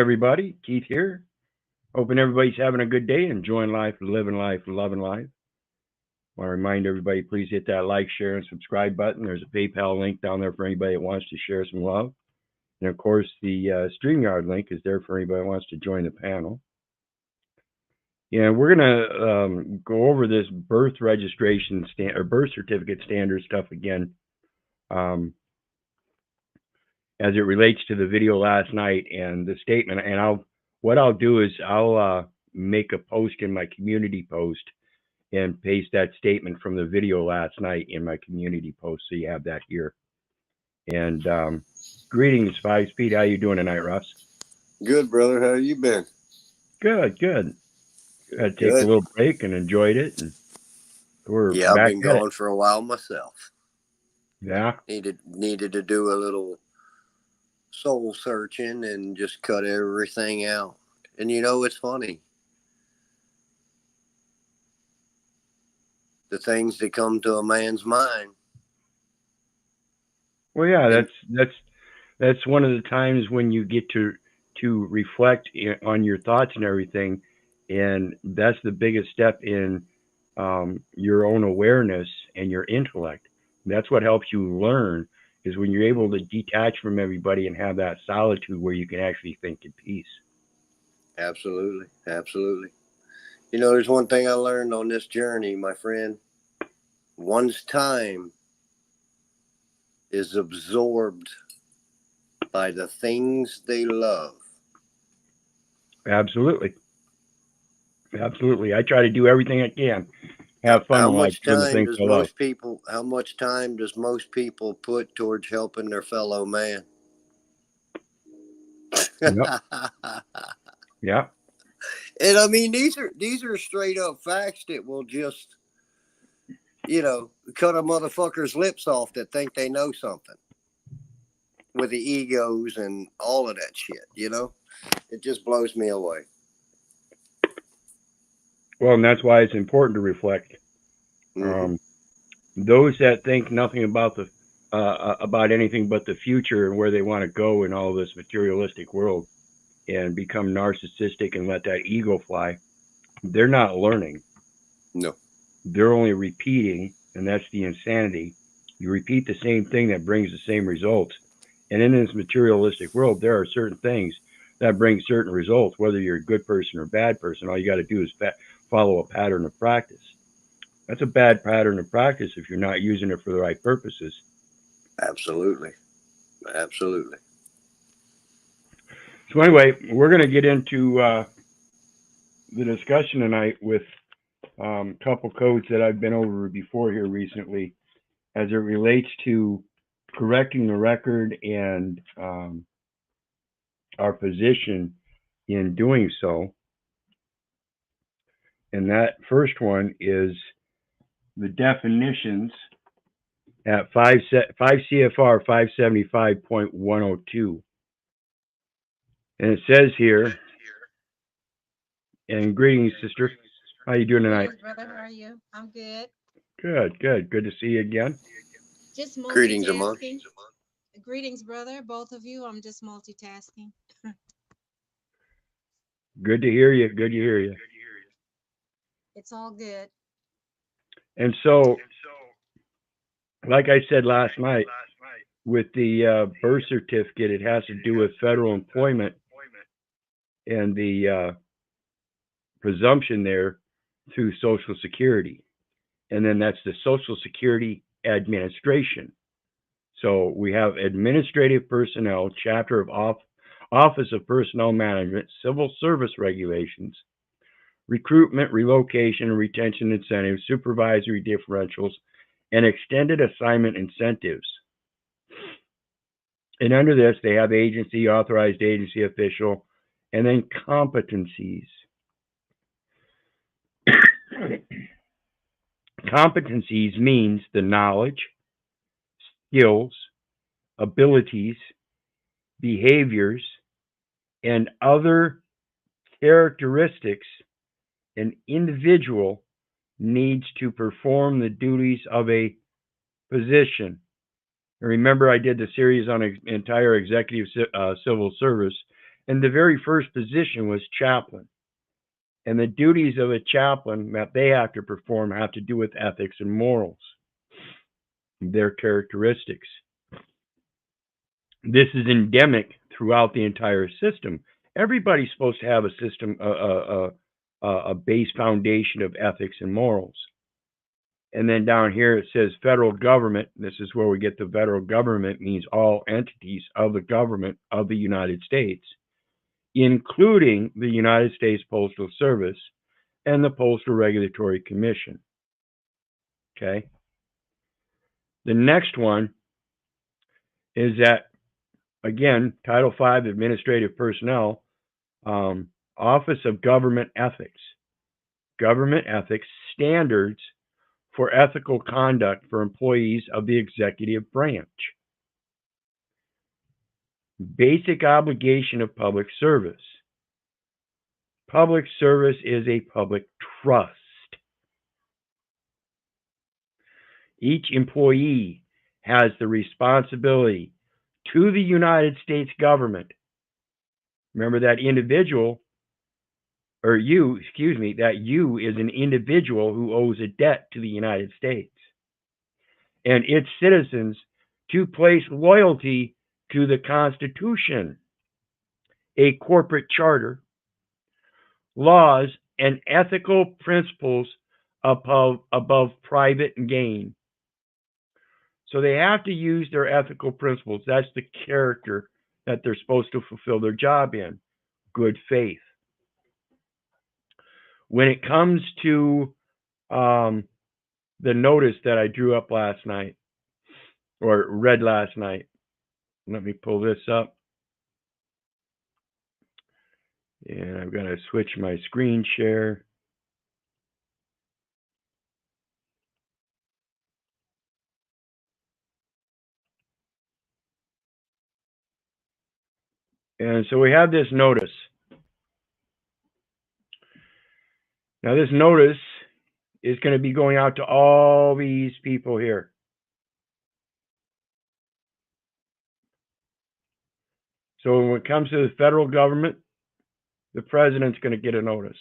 everybody. Keith here. Hoping everybody's having a good day, enjoying life, living life, loving life. I want to remind everybody, please hit that like, share, and subscribe button. There's a PayPal link down there for anybody that wants to share some love. And of course, the StreamYard link is there for anybody that wants to join the panel. Yeah, we're going to go over this birth registration or birth certificate standard stuff again. As it relates to the video last night and the statement, and what I'll do is I'll make a post in my community post and paste that statement from the video last night in my community post, so you have that here. And greetings, 5 Speed. How you doing tonight, Russ? Good, brother. How you been? Good, good. Had to take a little break and enjoyed it. And we're I've back been gone for a while myself. Yeah. Needed to do a little soul searching and just cut everything out. And you know, it's funny. The things that come to a man's mind. Well, yeah, that's one of the times when you get to reflect on your thoughts and everything, and that's the biggest step in your own awareness and your intellect. That's what helps you learn, is when you're able to detach from everybody and have that solitude where you can actually think in peace. Absolutely, absolutely. You know, there's one thing I learned on this journey, my friend. One's time is absorbed by the things they love. Absolutely. Absolutely. I try to do everything I can. Have fun in life doing the things I love. How much time does most people put towards helping their fellow man? Yep. Yeah. And I mean, these are straight up facts that will just, cut a motherfucker's lips off that think they know something with the egos and all of that shit. It just blows me away. Well, and that's why it's important to reflect. Mm-hmm. Those that think nothing about about anything but the future and where they want to go in all this materialistic world and become narcissistic and let that ego fly, they're not learning. No. They're only repeating, and that's the insanity. You repeat the same thing that brings the same results. And in this materialistic world, there are certain things that bring certain results, whether you're a good person or a bad person. All you got to do is follow a pattern of practice. That's a bad pattern of practice if you're not using it for the right purposes. Absolutely. Absolutely. So anyway, we're going to get into the discussion tonight with a couple codes that I've been over before here recently as it relates to correcting the record and our position in doing so. And that first one is the definitions at 5 CFR 575.102. And it says here, and greetings, sister. How you doing tonight? Greetings, brother. How are you? I'm good. Good, good. Good to see you again. Just multitasking. Greetings, Amon. Greetings, brother. Both of you. I'm just multitasking. Good to hear you. Good to hear you. It's all good. And so, like I said last night, with the birth certificate, it has to do with federal employment and the presumption there through Social Security. And then that's the Social Security Administration. So we have administrative personnel, chapter of Office of Personnel Management, Civil Service Regulations, recruitment, relocation, and retention incentives, supervisory differentials, and extended assignment incentives. And under this, they have agency, authorized agency official, and then competencies. Competencies means the knowledge, skills, abilities, behaviors, and other characteristics an individual needs to perform the duties of a position. And remember, I did the series on entire executive civil service, And the very first position was chaplain. And the duties of a chaplain that they have to perform have to do with ethics and morals, their characteristics. This is endemic throughout the entire system. Everybody's supposed to have a system, a base foundation of ethics and morals. And then down here it says federal government. This is where we get the federal government, means all entities of the government of the United States, including the United States Postal Service and the Postal Regulatory Commission. Okay. The next one is that, again, Title V, Administrative Personnel, Office of Government Ethics. Government ethics standards for ethical conduct for employees of the executive branch. Basic obligation of public service. Public service is a public trust. Each employee has the responsibility to the United States government. Remember that individual, or you, excuse me, that you is an individual who owes a debt to the United States and its citizens to place loyalty to the Constitution, a corporate charter, laws, and ethical principles above private gain. So they have to use their ethical principles. That's the character that they're supposed to fulfill their job in. Good faith. When it comes to the notice that I drew up last night, or read last night, let me pull this up. And I'm going to switch my screen share. And so we have this notice. Now this notice is going to be going out to all these people here. So when it comes to the federal government, the president's going to get a notice.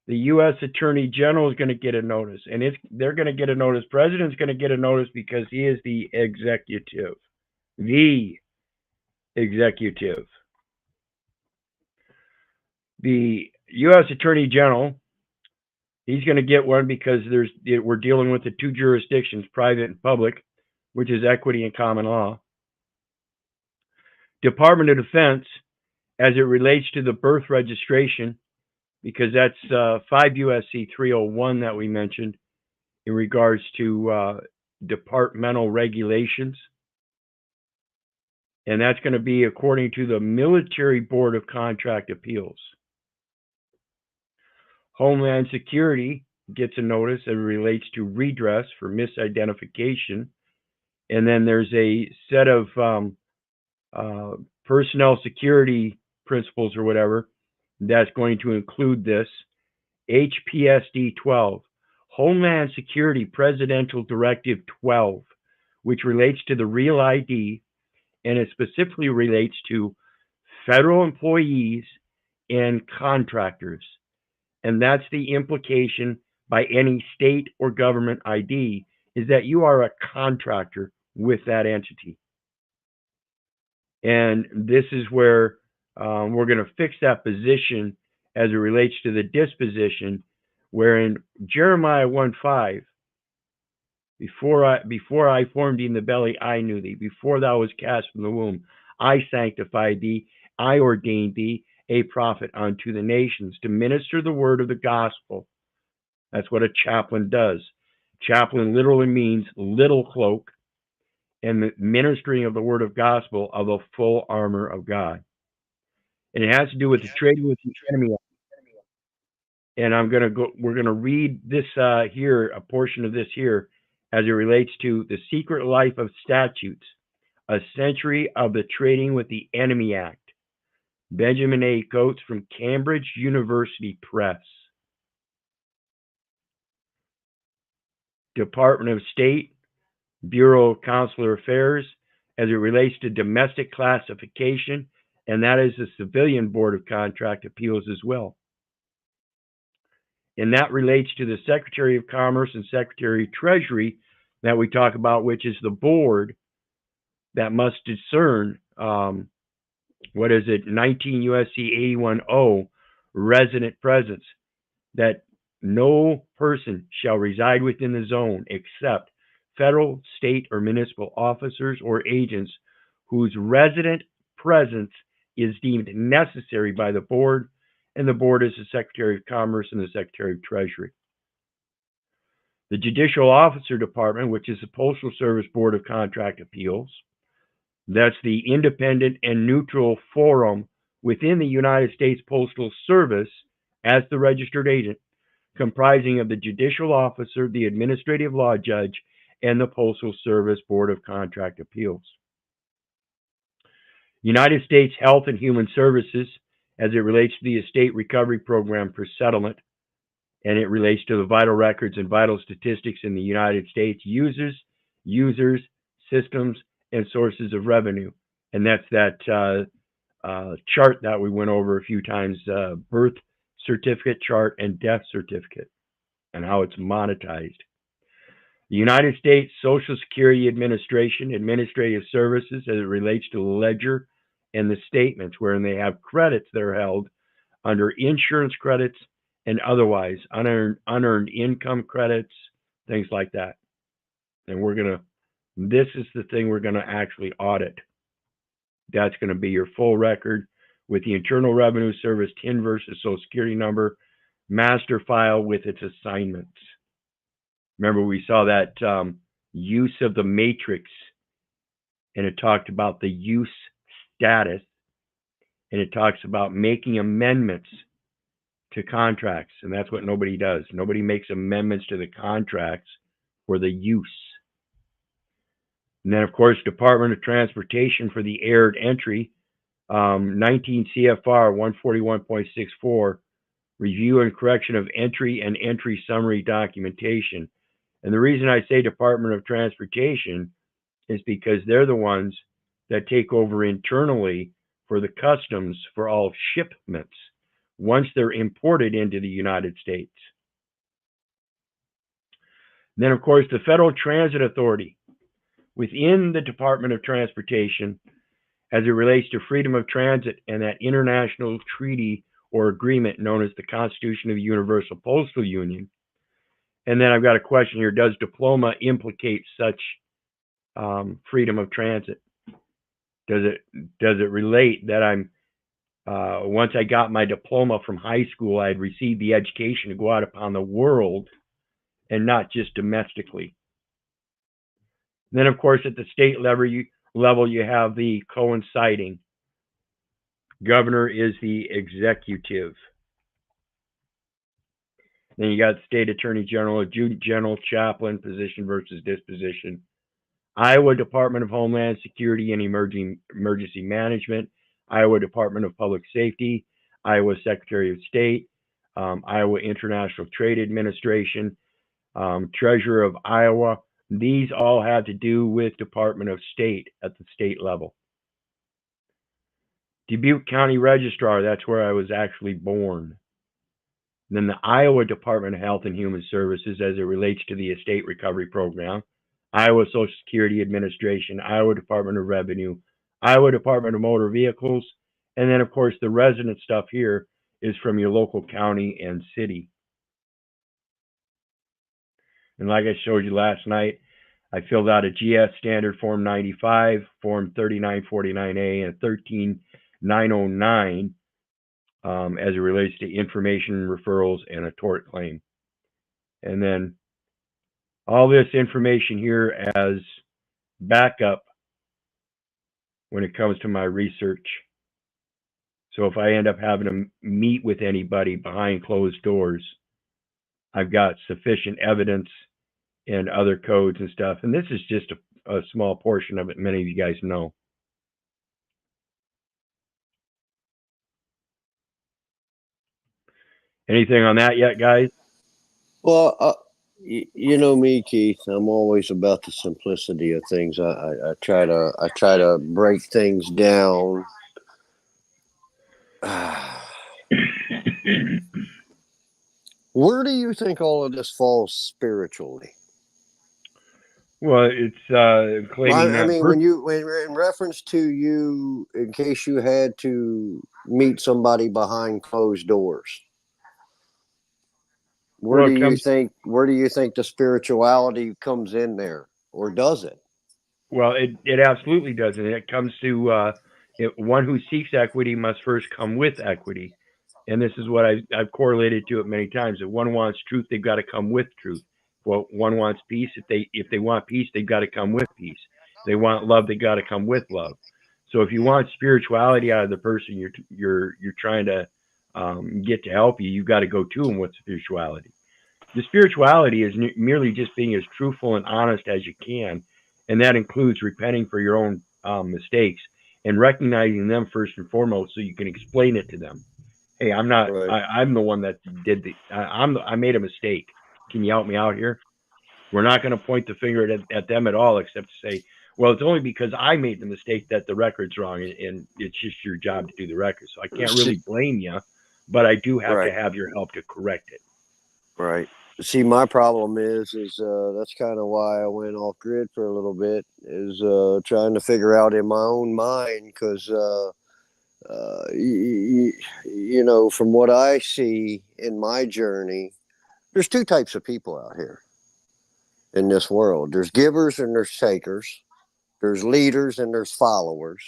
The U.S. Attorney General is going to get a notice. And they're going to get a notice. President's going to get a notice because he is the executive. The executive. The U.S. Attorney General, he's going to get one because we're dealing with the two jurisdictions, private and public, which is equity and common law. Department of Defense, as it relates to the birth registration, because that's 5 U.S.C. 301 that we mentioned in regards to departmental regulations. And that's going to be according to the Military Board of Contract Appeals. Homeland Security gets a notice that relates to redress for misidentification. And then there's a set of personnel security principles or whatever that's going to include this. HPSD 12, Homeland Security Presidential Directive 12, which relates to the Real ID, and it specifically relates to federal employees and contractors. And that's the implication by any state or government ID, is that you are a contractor with that entity. And this is where we're going to fix that position as it relates to the disposition, wherein Jeremiah 1:5, before I formed thee in the belly, I knew thee. Before thou was cast from the womb, I sanctified thee. I ordained thee a prophet unto the nations to minister the word of the gospel. That's what a chaplain does. Chaplain literally means little cloak, and the ministering of the word of gospel of the full armor of God. And it has to do with the trading with the enemy. And we're going to read this here, a portion of this here, as it relates to the Secret Life of Statutes, a century of the Trading with the Enemy Act. Benjamin A. Coates from Cambridge University Press. Department of State, Bureau of Consular Affairs, as it relates to domestic classification and that is the Civilian Board of Contract Appeals as well. And that relates to the Secretary of Commerce and Secretary of Treasury that we talk about, which is the board that must discern, 19 U.S.C. 81O, resident presence, that no person shall reside within the zone except federal, state, or municipal officers or agents whose resident presence is deemed necessary by the board, and the board is the Secretary of Commerce and the Secretary of Treasury. The Judicial Officer Department, which is the Postal Service Board of Contract Appeals, that's the independent and neutral forum within the United States Postal Service as the registered agent, comprising of the judicial officer, the administrative law judge, and the Postal Service Board of Contract Appeals. United States Health and Human Services, as it relates to the estate recovery program for settlement, and it relates to the vital records and vital statistics in the United States, users, systems, and sources of revenue. And that's that chart that we went over a few times, birth certificate chart and death certificate, and how it's monetized. The United States Social Security Administration, Administrative Services, as it relates to the ledger and the statements, wherein they have credits that are held under insurance credits and otherwise unearned income credits, things like that. And this is the thing we're gonna actually audit. That's gonna be your full record with the Internal Revenue Service TIN versus Social Security number, master file with its assignments. Remember, we saw that use of the matrix, and it talked about the use status, and it talks about making amendments to contracts, and that's what nobody does. Nobody makes amendments to the contracts for the use. And then, of course, Department of Transportation for the errored entry, 19 CFR 141.64, review and correction of entry and entry summary documentation. And the reason I say Department of Transportation is because they're the ones that take over internally for the customs for all shipments once they're imported into the United States. Then, of course, the Federal Transit Authority within the Department of Transportation, as it relates to freedom of transit and that international treaty or agreement known as the Constitution of the Universal Postal Union. And then I've got a question here: does diploma implicate such freedom of transit? Does it relate that I'm once I got my diploma from high school, I had received the education to go out upon the world and not just domestically? And then, of course, at the state level, you have the coinciding. Governor is the executive. Then you got State Attorney General, Adjutant General, Chaplain, position versus disposition. Iowa Department of Homeland Security and Emergency Management, Iowa Department of Public Safety, Iowa Secretary of State, Iowa International Trade Administration, Treasurer of Iowa. These all have to do with Department of State at the state level. Dubuque County Registrar, that's where I was actually born. And then the Iowa Department of Health and Human Services, as it relates to the estate recovery program, Iowa Social Security Administration, Iowa Department of Revenue, Iowa Department of Motor Vehicles, and then, of course, the resident stuff here is from your local county and city. And like I showed you last night, I filled out a GS Standard Form 95, Form 3949A, and 13909 as it relates to information referrals and a tort claim. And then all this information here as backup when it comes to my research. So if I end up having to meet with anybody behind closed doors, I've got sufficient evidence and other codes and stuff. And this is just a small portion of it. Many of you guys know. Anything on that yet, guys? Well, you know me, Keith. I'm always about the simplicity of things. I try to break things down Where do you think all of this falls spiritually? Well, it's claiming I that mean, when in reference to you, in case you had to meet somebody behind closed doors, well, it comes where do you think the spirituality comes in there, or does it? well, it absolutely doesn't. It comes to one who seeks equity must first come with equity, and this is what I've correlated to it many times. If one wants truth, they've got to come with truth. Well, one wants peace. If they want peace, they've got to come with peace. If they want love, they got to come with love. So if you want spirituality out of the person you're trying to get to help you, you've got to go to them with spirituality. The spirituality is merely just being as truthful and honest as you can, and that includes repenting for your own mistakes and recognizing them first and foremost, so you can explain it to them. Hey, I'm not. Right. I'm the one that did the. I made a mistake. Can you help me out here? We're not going to point the finger at them at all, except to say, well, it's only because I made the mistake that the record's wrong, and it's just your job to do the record. So I can't really blame you, but I do have to Right. have your help to correct it. Right. See, my problem is that's kind of why I went off grid for a little bit, is trying to figure out in my own mind, because you know, from what I see in my journey, there's two types of people out here in this world. There's givers and there's takers. There's leaders and there's followers.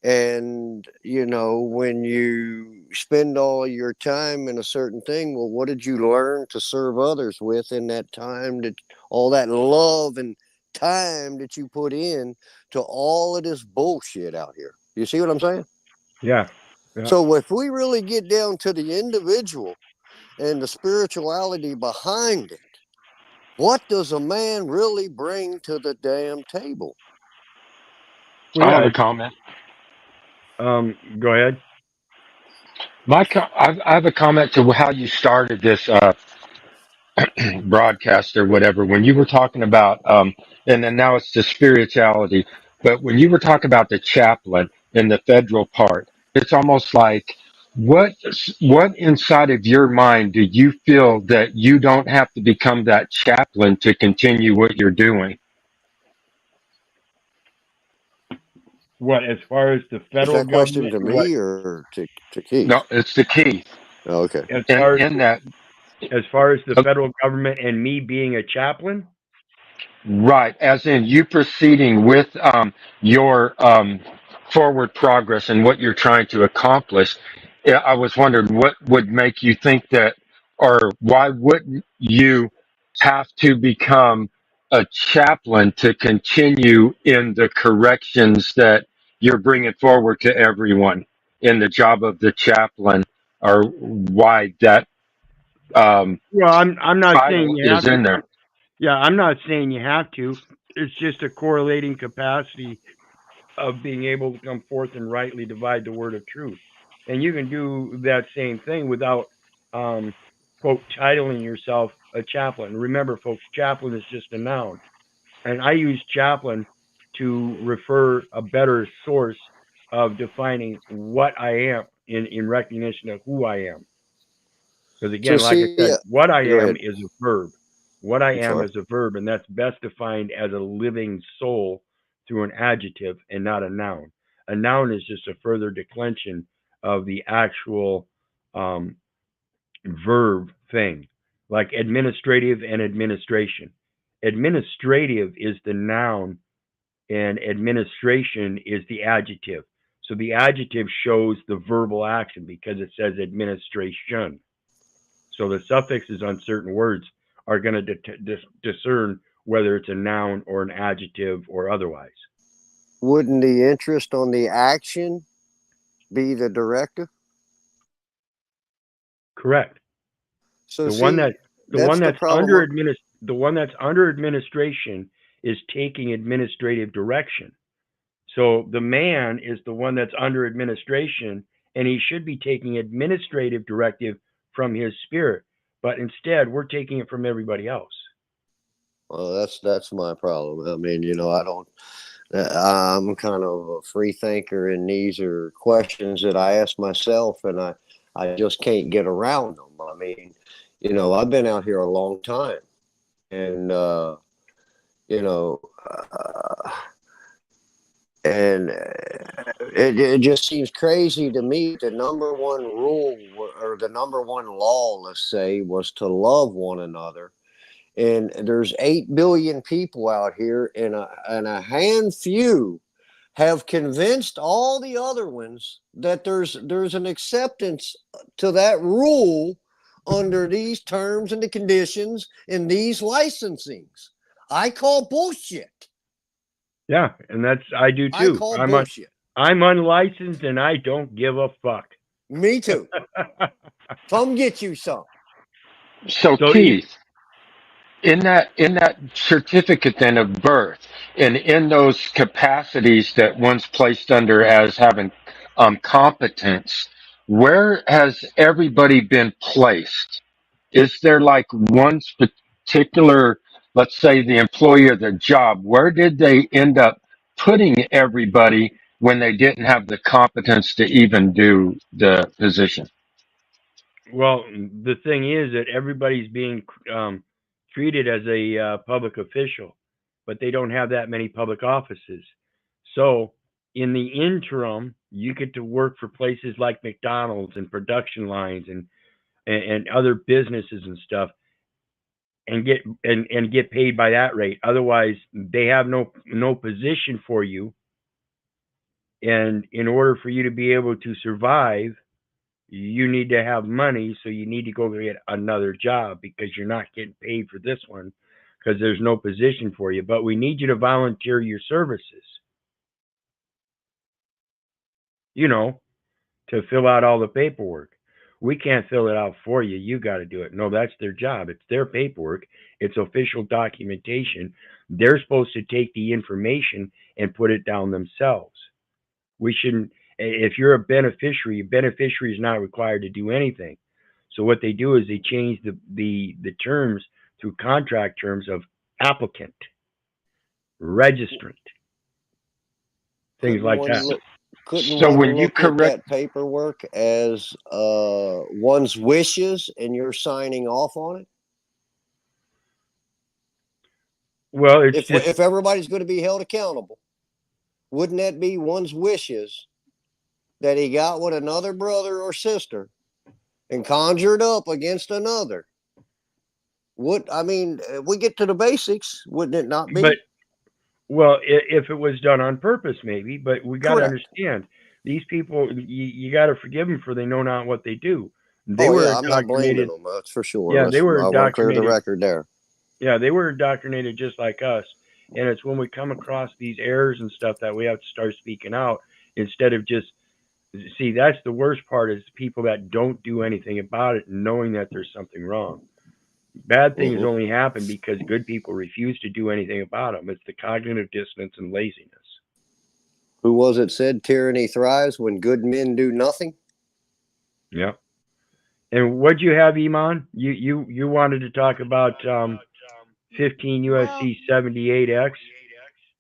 And, you know, when you spend all your time in a certain thing, well, what did you learn to serve others with in that time, that all that love and time that you put in to all of this bullshit out here? You see what I'm saying? Yeah. Yeah. So if we really get down to the individual and the spirituality behind it, what does a man really bring to the damn table? Well, I have a yeah. comment. Go ahead. I have a comment to how you started this broadcast or whatever when you were talking about, and then now it's the spirituality. But when you were talking about the chaplain and the federal part, it's almost like what what inside of your mind do you feel that you don't have to become that chaplain to continue what you're doing? What, as far as the Is federal that question government, to or what? me or to Keith? No, it's the key. Oh, okay. As And far as in that, the federal government and me being a chaplain? right, as in you proceeding with your forward progress and what you're trying to accomplish. Yeah, I was wondering what would make you think that, or why wouldn't you have to become a chaplain to continue in the corrections that you're bringing forward to everyone in the job of the chaplain, or why that Well, I'm not saying title you is have to. in there? Yeah, I'm not saying you have to. It's just a correlating capacity of being able to come forth and rightly divide the word of truth. And you can do that same thing without, um, quote, titling yourself a chaplain. Remember, folks, chaplain is just a noun. And I use chaplain to refer a better source of defining what I am in recognition of who I am. Because So again, like I see, said, what I go am ahead. is a verb. What I I'm am sorry. is a verb, and that's best defined as a living soul through an adjective and not a noun. A noun is just a further declension of the actual um, verb thing, like administrative and administration. Administrative is the noun, and administration is the adjective. So the adjective shows the verbal action because it says administration. So the suffixes on certain words are going to discern whether it's a noun or an adjective or otherwise. Wouldn't the interest on the action be the directive? Correct. So The one see, that that's the problem. the one that's under administration is taking administrative direction. So the man is the one that's under administration, and he should be taking administrative directive from his spirit. But instead, we're taking it from everybody else. Well, that's my problem. I mean, you know, I'm kind of a free thinker, and these are questions that I ask myself, and I just can't get around them. I mean, I've been out here a long time, and you know, uh, and it just seems crazy to me. The number one rule or the number one law, let's say, was to love one another. And there's 8 billion people out here, and a hand few have convinced all the other ones that there's an acceptance to that rule under these terms and the conditions in these licensings. I call bullshit. Yeah, and I do I too. call bullshit. I'm unlicensed and I don't give a fuck. Me too. Come get you some. So So you, Keith, in that certificate then of birth, and in those capacities that one's placed under as having competence, where has everybody been placed? Is there like one particular, let's say the employee or the job, where did they end up putting everybody when they didn't have the competence to even do the position? well, the thing is that everybody's being treated as a public official, but they don't have that many public offices. So in the interim, you get to work for places like McDonald's and production lines and other businesses and stuff and get paid by that rate. Otherwise, they have no position for you. And in order for you to be able to survive, you need to have money. So you need to go get another job because you're not getting paid for this one because there's no position for you. But we need you to volunteer your services, you know, to fill out all the paperwork. We can't fill it out for you. You got to do it. No, that's their job. It's their paperwork. It's official documentation. They're supposed to take the information and put it down themselves. We shouldn't. If you're a beneficiary is not required to do anything. So what they do is they change the terms through contract terms of applicant, registrant, things Couldn't like one that. look? Couldn't So one when you look at correct, that paperwork as one's wishes, and you're signing off on it? Well, it's just If everybody's going to be held accountable, wouldn't that be one's wishes that he got with another brother or sister and conjured up against another? What I mean, we get to the basics, wouldn't it not but be? well, if it was done on purpose, maybe. But we got to Correct. understand these people. You got to forgive them for they know not what they do. They Oh were yeah, I'm not blaming indoctrinated. them. That's for sure. Yeah, they were I want to clear the indoctrinated. record there. Yeah, they were indoctrinated just like us. And it's when we come across these errors and stuff that we have to start speaking out instead of just see. That's the worst part is people that don't do anything about it, knowing that there's something wrong. Bad things Hmm. only happen because good people refuse to do anything about them. It's the cognitive dissonance and laziness. Who was it said tyranny thrives when good men do nothing? Yeah. And what'd you have, Iman? You wanted to talk about 15 Well, USC 78X.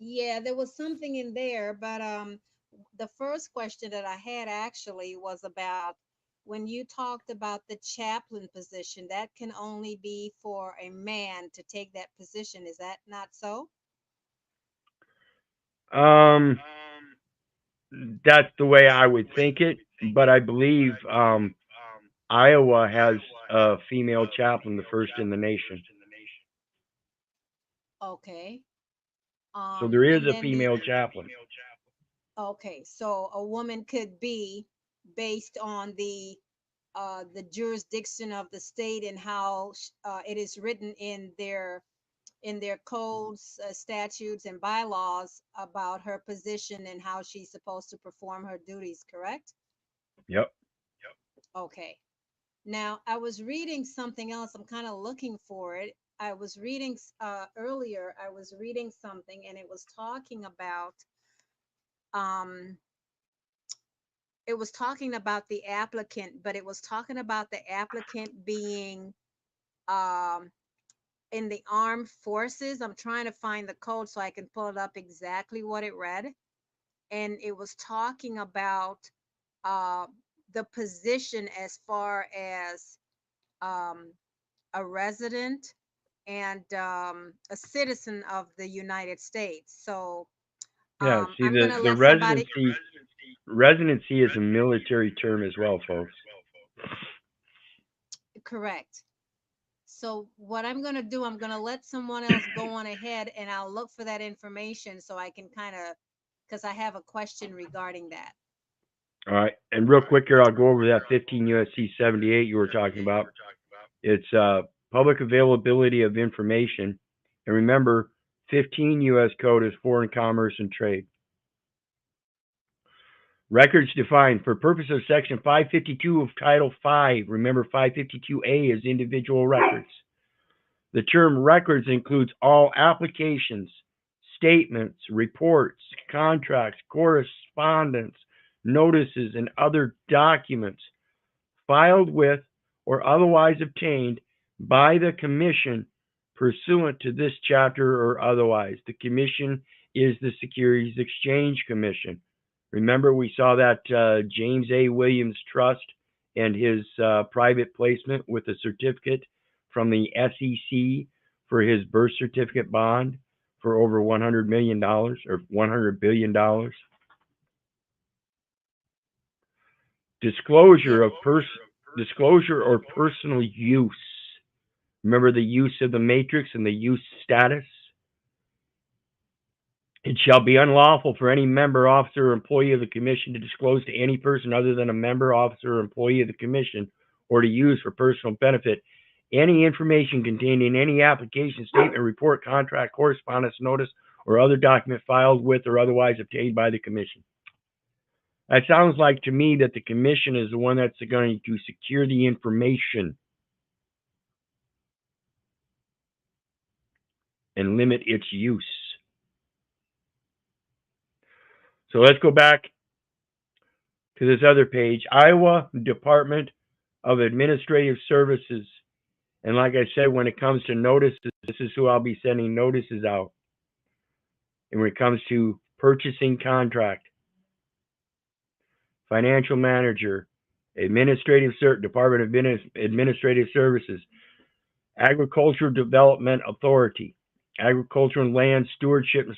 yeah, there was something in there, but the first question that I had actually was about when you talked about the chaplain position, that can only be for a man to take that position. Is that not so? Um, that's the way I would think it, but I believe Iowa has a female chaplain, the first in the nation. Okay. So there is And a then the female chaplain. okay, so a woman could be based on the jurisdiction of the state and how it is written in their codes, statutes, and bylaws about her position and how she's supposed to perform her duties. Correct? Yep. Okay. Now I was reading something else. I'm kind of looking for it. I was reading earlier. I was reading something, and um it was talking about the applicant, but it was talking about the applicant being um in the armed forces. I'm trying to find the code so I can pull it up exactly what it read. And it was talking about uh, the position as far as um, a resident and a citizen of the United States. So Yeah, see, I'm gonna the let somebody. residency is a military term as well, folks. Correct. So what I'm gonna do, I'm gonna let someone else go on ahead, and I'll look for that information so I can kind of, because I have a question regarding that. All right, and real quick here, I'll go over that 15 USC 78 you were talking about. It's public availability of information, and remember, 15 U.S. Code is foreign commerce and trade. Records defined for purpose of Section 552 of Title 5. Remember, 552A is individual records. The term records includes all applications, statements, reports, contracts, correspondence, notices, and other documents filed with or otherwise obtained by the Commission pursuant to this chapter or otherwise. The Commission is the Securities Exchange Commission. Remember, we saw that James A. Williams Trust and his private placement with a certificate from the SEC for his birth certificate bond for over $100 million or $100 billion. Disclosure or personal use. Remember the use of the matrix and the use status? It shall be unlawful for any member, officer, or employee of the Commission to disclose to any person other than a member, officer, or employee of the Commission, or to use for personal benefit any information contained in any application, statement, report, contract, correspondence, notice, or other document filed with or otherwise obtained by the Commission. That sounds like to me that the Commission is the one that's going to secure the information and limit its use. So let's go back to this other page, Iowa Department of Administrative Services. And like I said, when it comes to notices, this is who I'll be sending notices out. And when it comes to purchasing contract, financial manager, Department of Administrative Services, Agricultural Development Authority, Agriculture and Land Stewardship and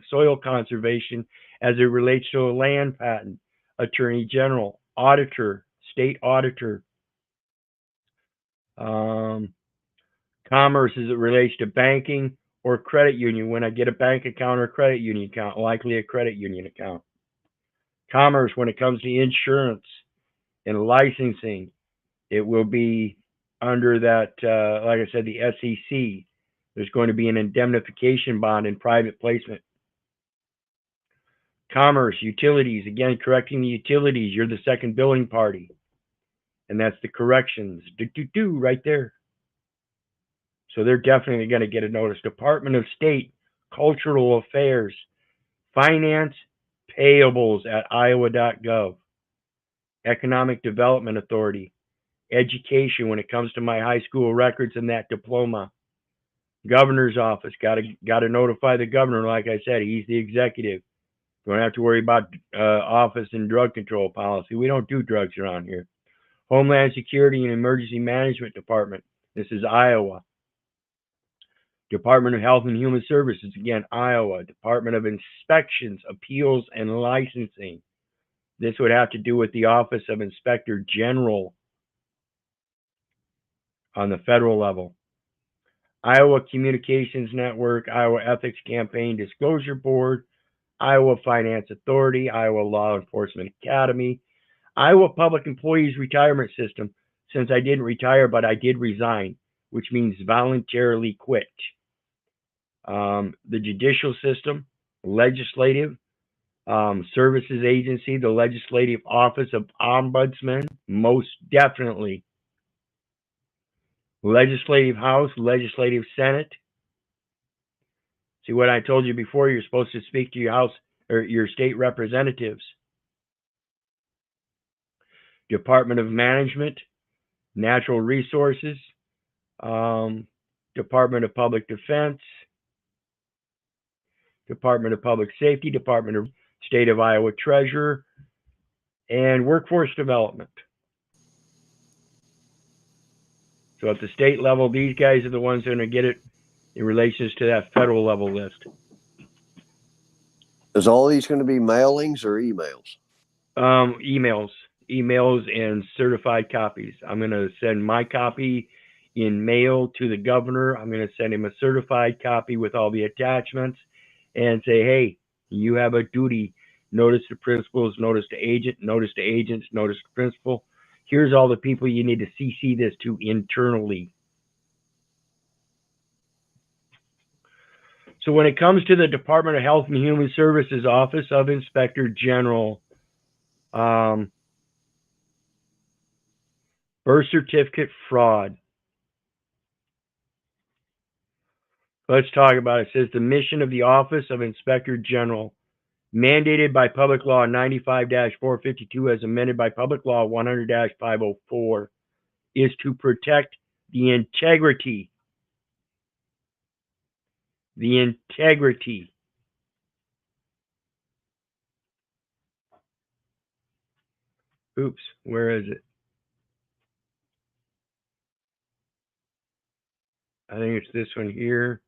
Soil Conservation as it relates to a land patent, Attorney General, Auditor, State Auditor, Commerce as it relates to banking or credit union when I get a bank account or credit union account, likely a credit union account. Commerce when it comes to insurance and licensing, it will be under that, like I said, the SEC. There's going to be an indemnification bond in private placement. Commerce, utilities, again, correcting the utilities. You're the second billing party. And that's the corrections. Right there. So they're definitely going to get a notice. Department of State, Cultural Affairs, Finance, Payables at iowa.gov. Economic Development Authority, Education when it comes to my high school records and that diploma. Governor's office, got to notify the governor. Like I said, he's the executive. Don't have to worry about office and drug control policy. We don't do drugs around here. Homeland Security and Emergency Management Department. This is Iowa. Department of Health and Human Services, again, Iowa. Department of Inspections, Appeals, and Licensing. This would have to do with the Office of Inspector General on the federal level. Iowa Communications Network, Iowa Ethics Campaign Disclosure Board, Iowa Finance Authority, Iowa Law Enforcement Academy, Iowa Public Employees Retirement System, since I didn't retire, but I did resign, which means voluntarily quit. The judicial system, legislative, services agency, the legislative office of ombudsman, most definitely. Legislative House, Legislative Senate. See what I told you before, you're supposed to speak to your House or your state representatives. Department of Management, Natural Resources, Department Department of Public Defense, Department of Public Safety, Department of State of Iowa Treasurer, and Workforce Development. So at the state level, these guys are the ones that are going to get it in relation to that federal level list. Is all these going to be mailings or emails? Emails and certified copies. I'm going to send my copy in mail to the governor. I'm going to send him a certified copy with all the attachments and say, hey, you have a duty. Notice to principals, notice to agent, notice to agents, notice to principal. Here's all the people you need to CC this to internally. So when it comes to the Department of Health and Human Services Office of Inspector General, birth certificate fraud. Let's talk about it. It says the mission of the Office of Inspector General, mandated by Public Law 95-452 as amended by Public Law 100-504, is to protect the integrity oops, where is it? I think it's this one here.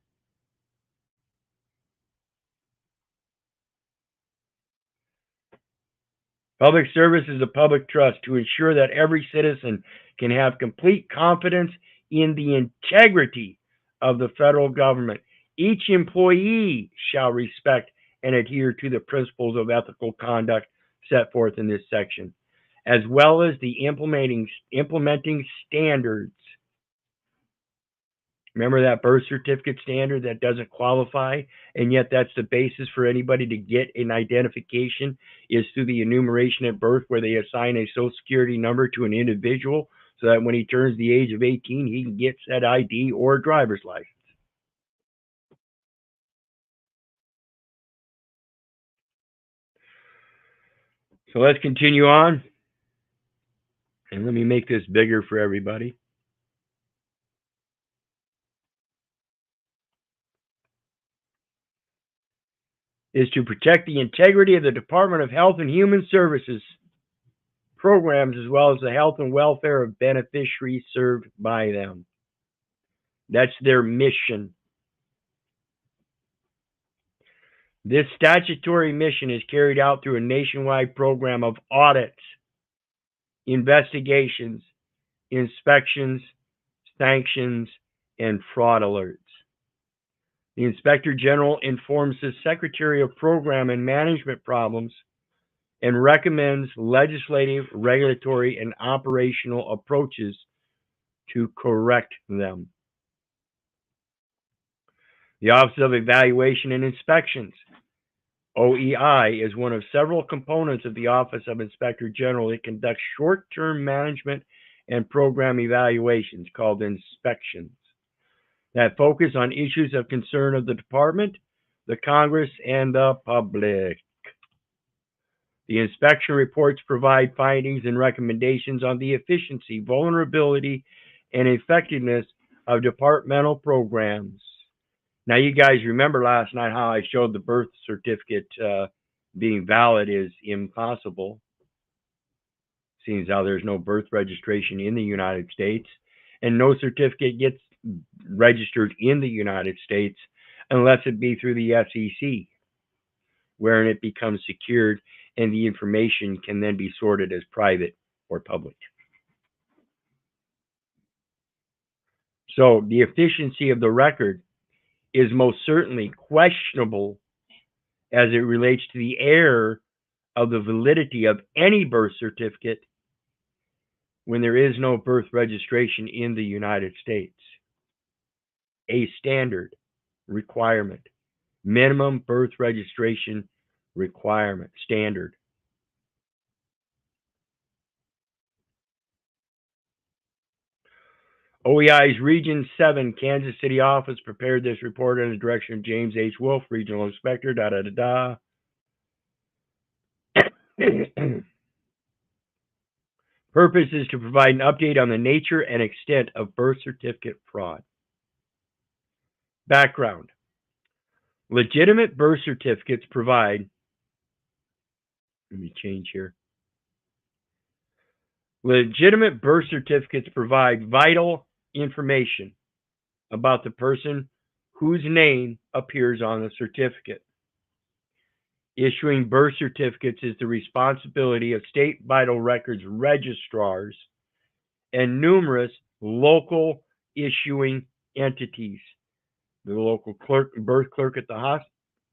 Public service is a public trust to ensure that every citizen can have complete confidence in the integrity of the federal government. Each employee shall respect and adhere to the principles of ethical conduct set forth in this section, as well as the implementing standards. Remember that birth certificate standard that doesn't qualify, and yet that's the basis for anybody to get an identification is through the enumeration at birth, where they assign a social security number to an individual so that when he turns the age of 18, he can get that ID or a driver's license. So let's continue on. And let me make this bigger for everybody. Is to protect the integrity of the Department of Health and Human Services programs, as well as the health and welfare of beneficiaries served by them. That's their mission. This statutory mission is carried out through a nationwide program of audits, investigations, inspections, sanctions, and fraud alerts. The Inspector General informs the Secretary of Program and Management problems and recommends legislative, regulatory, and operational approaches to correct them. The Office of Evaluation and Inspections, OEI, is one of several components of the Office of Inspector General. It conducts short-term management and program evaluations called inspections that focus on issues of concern of the department, the Congress, and the public. The inspection reports provide findings and recommendations on the efficiency, vulnerability, and effectiveness of departmental programs. Now, you guys remember last night how I showed the birth certificate being valid is impossible. Seems how there's no birth registration in the United States, and no certificate gets registered in the United States unless it be through the SEC, wherein it becomes secured and the information can then be sorted as private or public. So the efficiency of the record is most certainly questionable as it relates to the error of the validity of any birth certificate when there is no birth registration in the United States. A standard requirement, minimum birth registration requirement, standard. OEI's Region 7 Kansas City office prepared this report under the direction of James H. Wolf, Regional Inspector, Purpose is to provide an update on the nature and extent of birth certificate fraud. Background. Legitimate birth certificates provide, let me change here. Legitimate birth certificates provide vital information about the person whose name appears on the certificate. Issuing birth certificates is the responsibility of state vital records registrars and numerous local issuing entities, the local clerk, birth clerk at the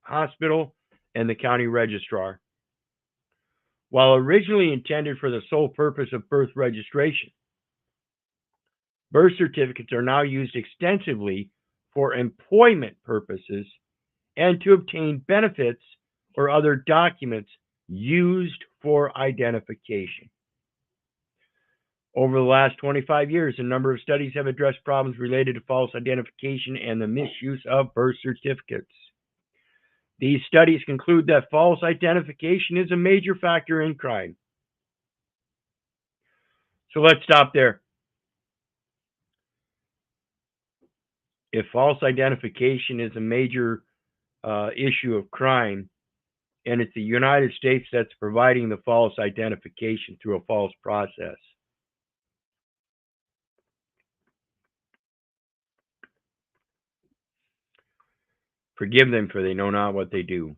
hospital, and the county registrar. While originally intended for the sole purpose of birth registration, birth certificates are now used extensively for employment purposes and to obtain benefits or other documents used for identification. Over the last 25 years, a number of studies have addressed problems related to false identification and the misuse of birth certificates. These studies conclude that false identification is a major factor in crime. So let's stop there. If false identification is a major issue of crime, and it's the United States that's providing the false identification through a false process, forgive them, for they know not what they do.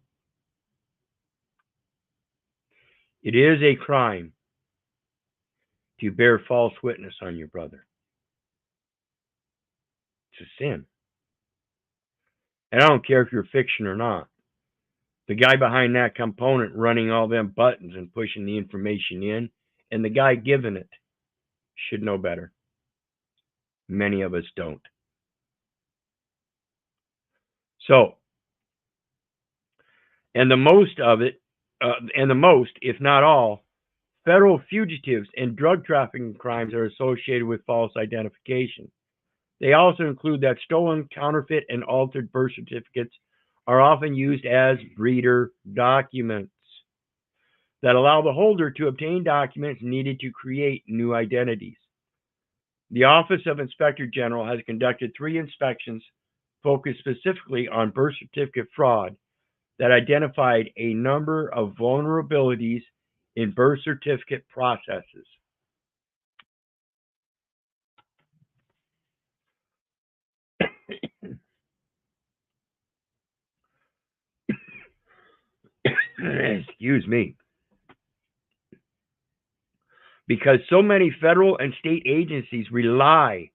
It is a crime to bear false witness on your brother. It's a sin. And I don't care if you're fiction or not. The guy behind that component running all them buttons and pushing the information in, and the guy giving it should know better. Many of us don't. So, and the most, if not all, federal fugitives and drug trafficking crimes are associated with false identification. They also include that stolen, counterfeit, and altered birth certificates are often used as breeder documents that allow the holder to obtain documents needed to create new identities. The Office of Inspector General has conducted 3 inspections focused specifically on birth certificate fraud that identified a number of vulnerabilities in birth certificate processes. Excuse me. Because so many federal and state agencies rely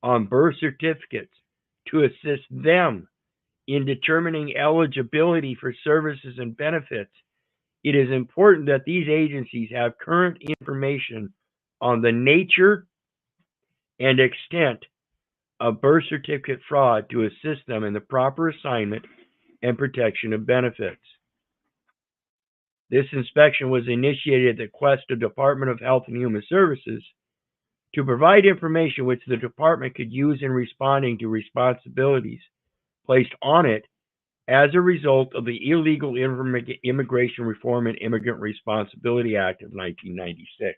on birth certificates to assist them in determining eligibility for services and benefits, it is important that these agencies have current information on the nature and extent of birth certificate fraud to assist them in the proper assignment and protection of benefits. This inspection was initiated at the request of the Department of Health and Human Services to provide information which the department could use in responding to responsibilities placed on it as a result of the Illegal Immigration Reform and Immigrant Responsibility Act of 1996.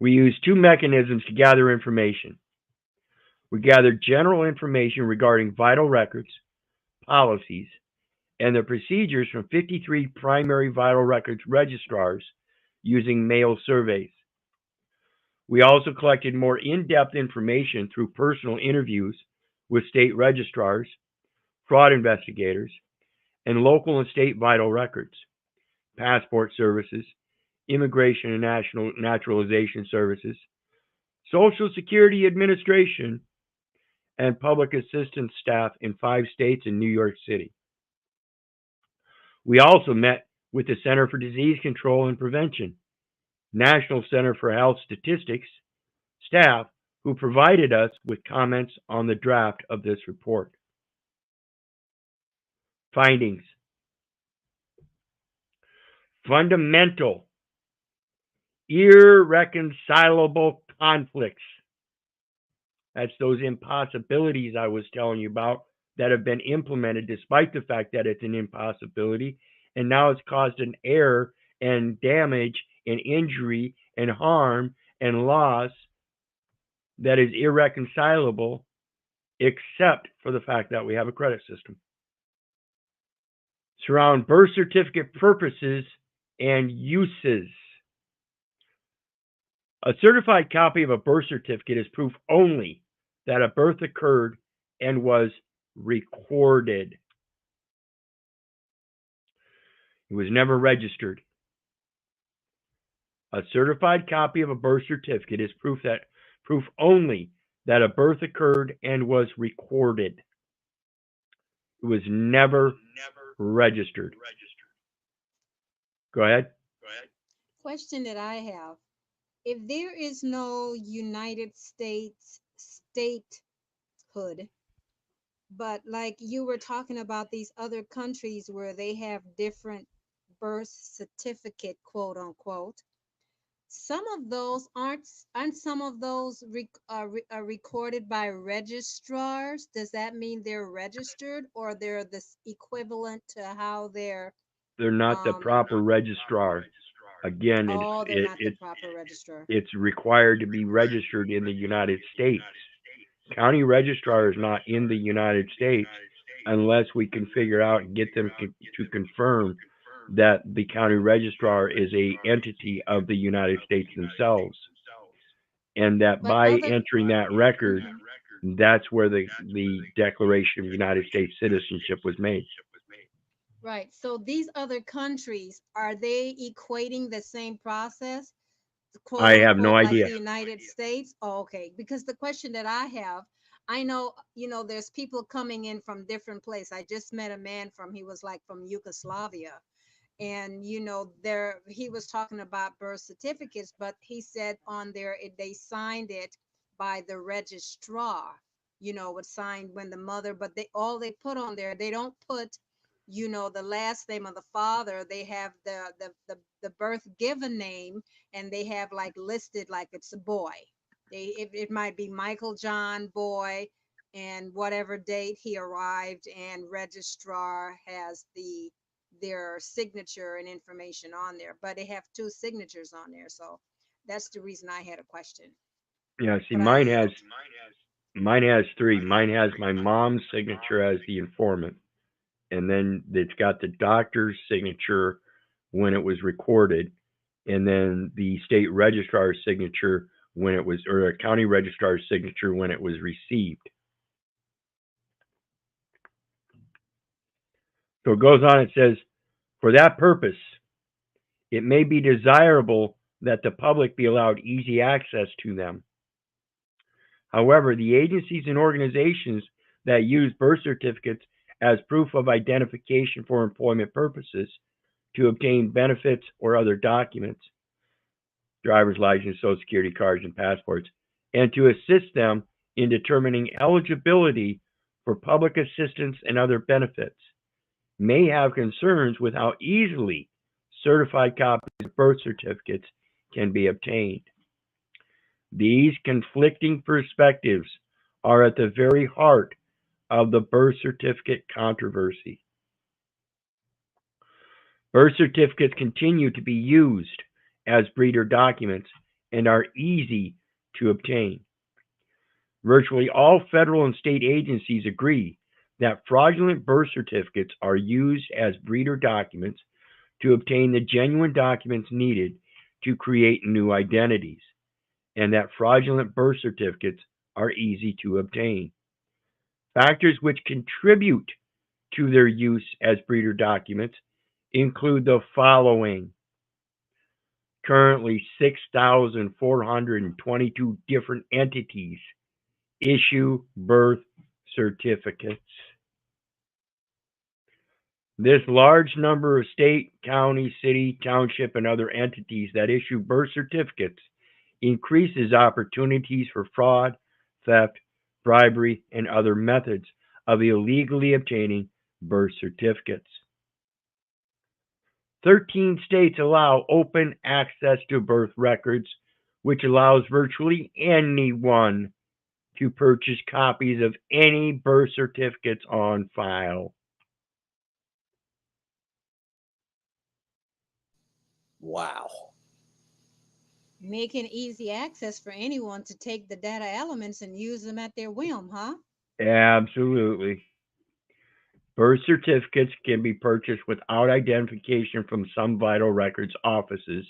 We use 2 mechanisms to gather information. We gather general information regarding vital records, policies, and the procedures from 53 primary vital records registrars using mail surveys. We also collected more in-depth information through personal interviews with state registrars, fraud investigators, and local and state vital records, passport services, immigration and naturalization services, Social Security Administration, and public assistance staff in 5 states and New York City. We also met with the Center for Disease Control and Prevention, National Center for Health Statistics staff who provided us with comments on the draft of this report. Findings. Fundamental, irreconcilable conflicts. That's those impossibilities I was telling you about that have been implemented despite the fact that it's an impossibility, and now it's caused an error and damage and injury and harm and loss that is irreconcilable except for the fact that we have a credit system. Surround birth certificate purposes and uses. A certified copy of a birth certificate is proof only that a birth occurred and was recorded. It was never registered. A certified copy of a birth certificate is proof only that a birth occurred and was recorded. It was never registered. Go ahead. Question that I have. If there is no United States statehood, but like you were talking about these other countries where they have different birth certificate, quote unquote, some of those aren't some of those recorded by registrars? Does that mean they're registered, or they're this equivalent to how they're not the proper registrar. Again, they're not the proper registrar. It's required to be registered in the United States. County registrar is not in the United States unless we can figure out and get them to confirm that the county registrar is an entity of the United States themselves, and that by entering that record, that's where the Declaration of United States citizenship was made. Right. So these other countries, are they equating the same process? Quote, I have no idea. Like the United States? Oh, okay. Because the question that I have, I know, there's people coming in from different places. I just met a man he was like from Yugoslavia. And, there he was talking about birth certificates, but he said on there, they signed it by the registrar, would sign when the mother, but they put on there, they don't put the last name of the father. They have the birth given name, and they have like listed like it's a boy. It might be Michael John Boy, and whatever date he arrived, and registrar has their signature and information on there, but they have two signatures on there. So that's the reason I had a question. Yeah, see, mine has three. Mine has my mom's signature as the informant, and then it's got the doctor's signature when it was recorded, and then the state registrar's signature when it was, or a county registrar's signature when it was received. So it goes on, it says, for that purpose, it may be desirable that the public be allowed easy access to them. However, the agencies and organizations that use birth certificates as proof of identification for employment purposes to obtain benefits or other documents, driver's license, social security cards, and passports, and to assist them in determining eligibility for public assistance and other benefits, may have concerns with how easily certified copies of birth certificates can be obtained. These conflicting perspectives are at the very heart of the birth certificate controversy. Birth certificates continue to be used as breeder documents and are easy to obtain. Virtually all federal and state agencies agree that fraudulent birth certificates are used as breeder documents to obtain the genuine documents needed to create new identities, and that fraudulent birth certificates are easy to obtain. Factors which contribute to their use as breeder documents include the following. Currently, 6,422 different entities issue birth certificates. This large number of state, county, city, township, and other entities that issue birth certificates increases opportunities for fraud, theft, bribery, and other methods of illegally obtaining birth certificates. 13 states allow open access to birth records, which allows virtually anyone to purchase copies of any birth certificates on file. Wow. Making easy access for anyone to take the data elements and use them at their whim, huh? Absolutely. Birth certificates can be purchased without identification from some vital records offices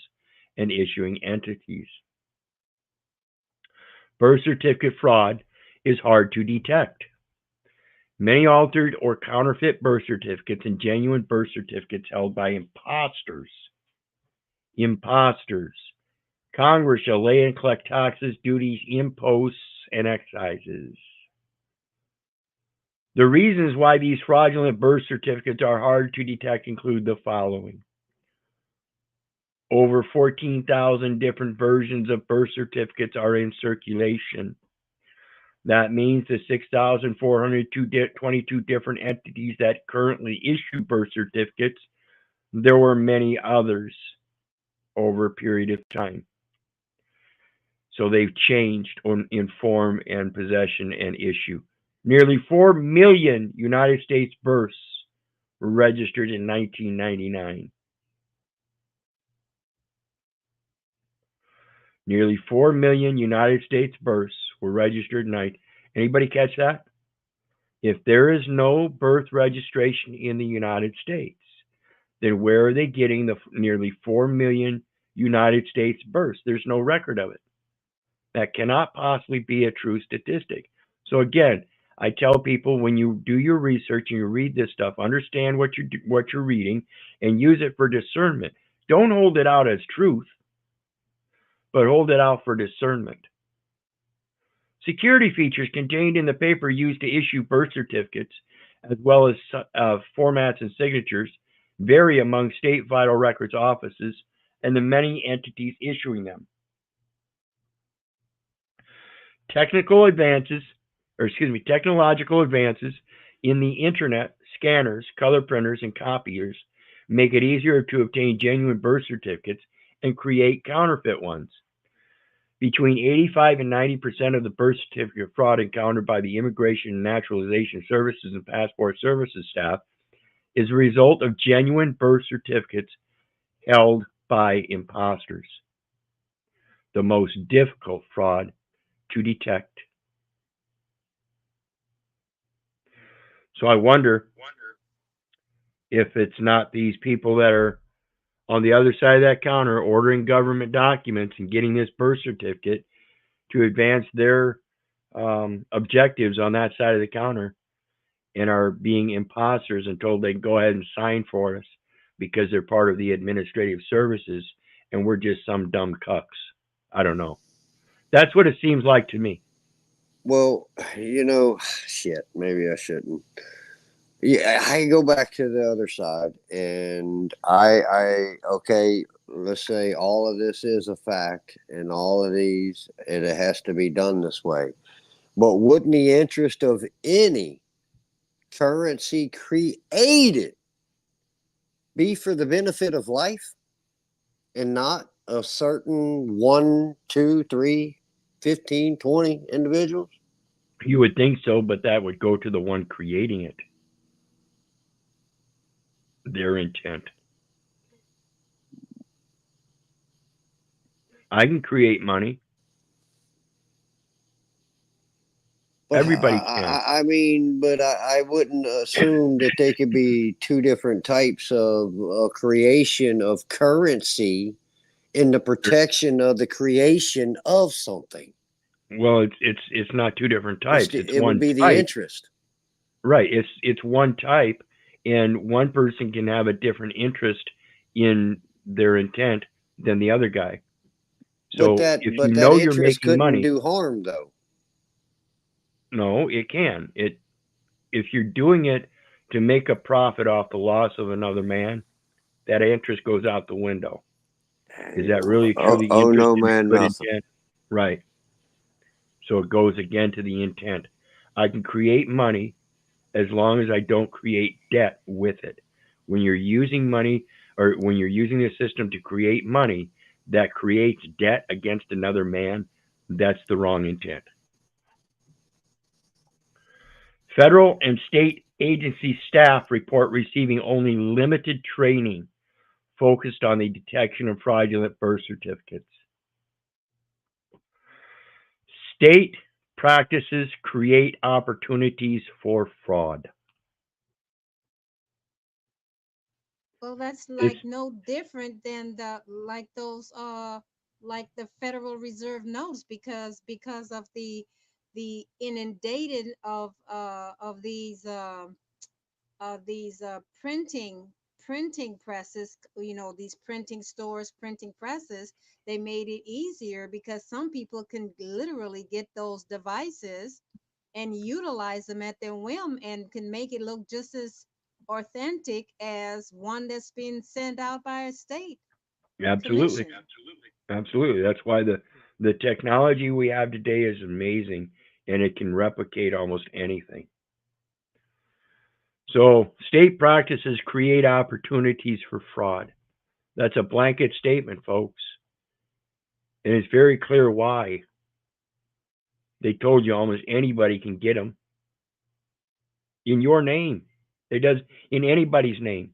and issuing entities. Birth certificate fraud is hard to detect. Many altered or counterfeit birth certificates and genuine birth certificates held by imposters. Imposters. Congress shall lay and collect taxes, duties, imposts, and excises. The reasons why these fraudulent birth certificates are hard to detect include the following. Over 14,000 different versions of birth certificates are in circulation. That means the 6,422 different entities that currently issue birth certificates, there were many others over a period of time. So they've changed in form and possession and issue. Nearly 4 million United States births were registered in 1999. Nearly 4 million United States births were registered in Anybody catch that? If there is no birth registration in the United States, then where are they getting the nearly 4 million United States births? There's no record of it. That cannot possibly be a true statistic. So again, I tell people when you do your research and you read this stuff, understand what you're reading and use it for discernment. Don't hold it out as truth, but hold it out for discernment. Security features contained in the paper used to issue birth certificates, as well as formats and signatures, vary among state vital records offices and the many entities issuing them. Technological advances in the internet, scanners, color printers, and copiers make it easier to obtain genuine birth certificates and create counterfeit ones. Between 85 and 90% of the birth certificate fraud encountered by the Immigration and Naturalization Services and Passport Services staff is a result of genuine birth certificates held by imposters. The most difficult fraud to detect. So I wonder if it's not these people that are on the other side of that counter ordering government documents and getting this birth certificate to advance their objectives on that side of the counter and are being imposters and told they can go ahead and sign for us because they're part of the administrative services and we're just some dumb cucks. I don't know. That's what it seems like to me. Well, shit, maybe I shouldn't. Yeah, I go back to the other side, and okay, let's say all of this is a fact, and all of these, and it has to be done this way. But wouldn't the interest of any currency created be for the benefit of life and not a certain 1, 2, 3, 15, 20 individuals? You would think so, but that would go to the one creating it. Their intent. I can create money. But Everybody can. I wouldn't assume that they could be two different types of creation of currency in the protection of the creation of something. Well, it's not two different types. It's It one would be the type. interest. Right. It's one type, and one person can have a different interest in their intent than the other guy. So if you that know you're interest making couldn't money, do harm, though. no, it can. If you're doing it to make a profit off the loss of another man, that interest goes out the window. Is that really truly Oh no, interested in man, good nothing. intent? Right. So it goes again to the intent. I can create money as long as I don't create debt with it. When you're using money or when you're using the system to create money that creates debt against another man, that's the wrong intent. Federal and state agency staff report receiving only limited training focused on the detection of fraudulent birth certificates. State practices create opportunities for fraud. Well, that's It's like no different than the like those like the Federal Reserve notes, because of the inundated of these printing presses, these printing stores, printing presses. They made it easier because some people can literally get those devices and utilize them at their whim and can make it look just as authentic as one that's been sent out by a state absolutely, commission. absolutely. That's why the technology we have today is amazing, and it can replicate almost anything. So, state practices create opportunities for fraud. That's a blanket statement, folks. And it's very clear why. They told you almost anybody can get them in your name. It does in anybody's name.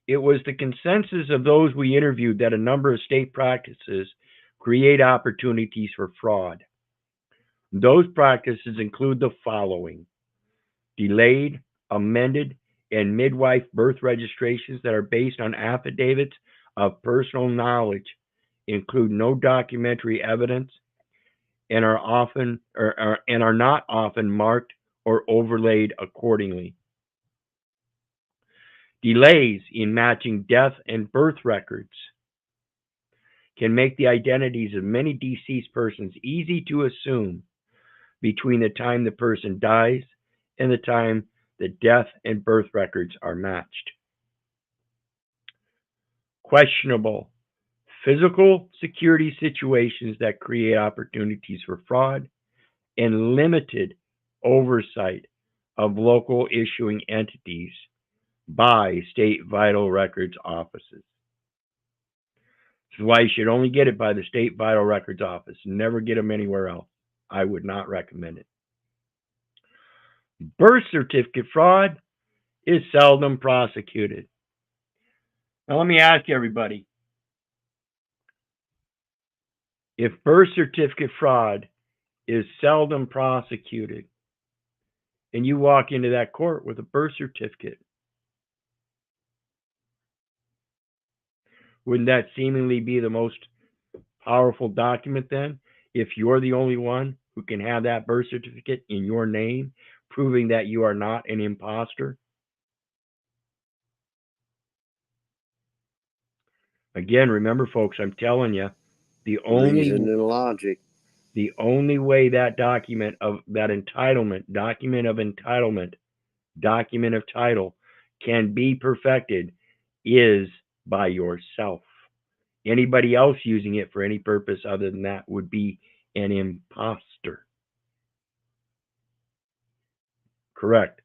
It was the consensus of those we interviewed that a number of state practices create opportunities for fraud. Those practices include the following: delayed, amended, and midwife birth registrations that are based on affidavits of personal knowledge, include no documentary evidence, and are not often marked or overlaid accordingly. Delays in matching death and birth records can make the identities of many deceased persons easy to assume between the time the person dies and the time the death and birth records are matched. Questionable physical security situations that create opportunities for fraud, and limited oversight of local issuing entities by state vital records offices. This is why you should only get it by the state vital records office. Never get them anywhere else. I would not recommend it. Birth certificate fraud is seldom prosecuted. Now, let me ask everybody, if birth certificate fraud is seldom prosecuted, and you walk into that court with a birth certificate, wouldn't that seemingly be the most powerful document then? If you're the only one who can have that birth certificate in your name, proving that you are not an imposter? Again, remember, folks, I'm telling you, the only Reason and logic. the only way that document of that entitlement, document of title can be perfected is by yourself. Anybody else using it for any purpose other than that would be an imposter. Correct.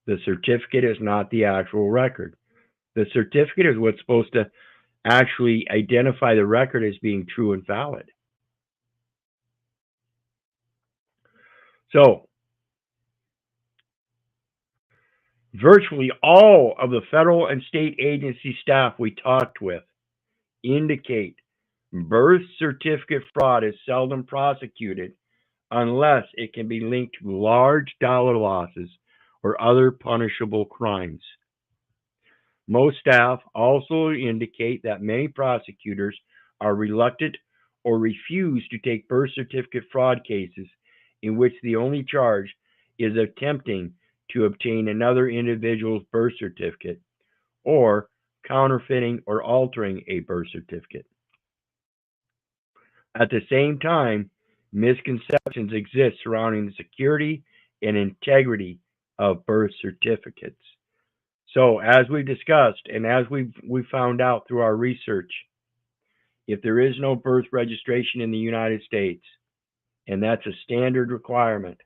The certificate is not the actual record. The certificate is what's supposed to actually identify the record as being true and valid. So, virtually all of the federal and state agency staff we talked with indicate birth certificate fraud is seldom prosecuted unless it can be linked to large dollar losses or other punishable crimes. Most staff also indicate that many prosecutors are reluctant or refuse to take birth certificate fraud cases in which the only charge is attempting to obtain another individual's birth certificate or counterfeiting or altering a birth certificate. At the same time, misconceptions exist surrounding the security and integrity of birth certificates. So, as we discussed and as we found out through our research, if there is no birth registration in the United States, and that's a standard requirement,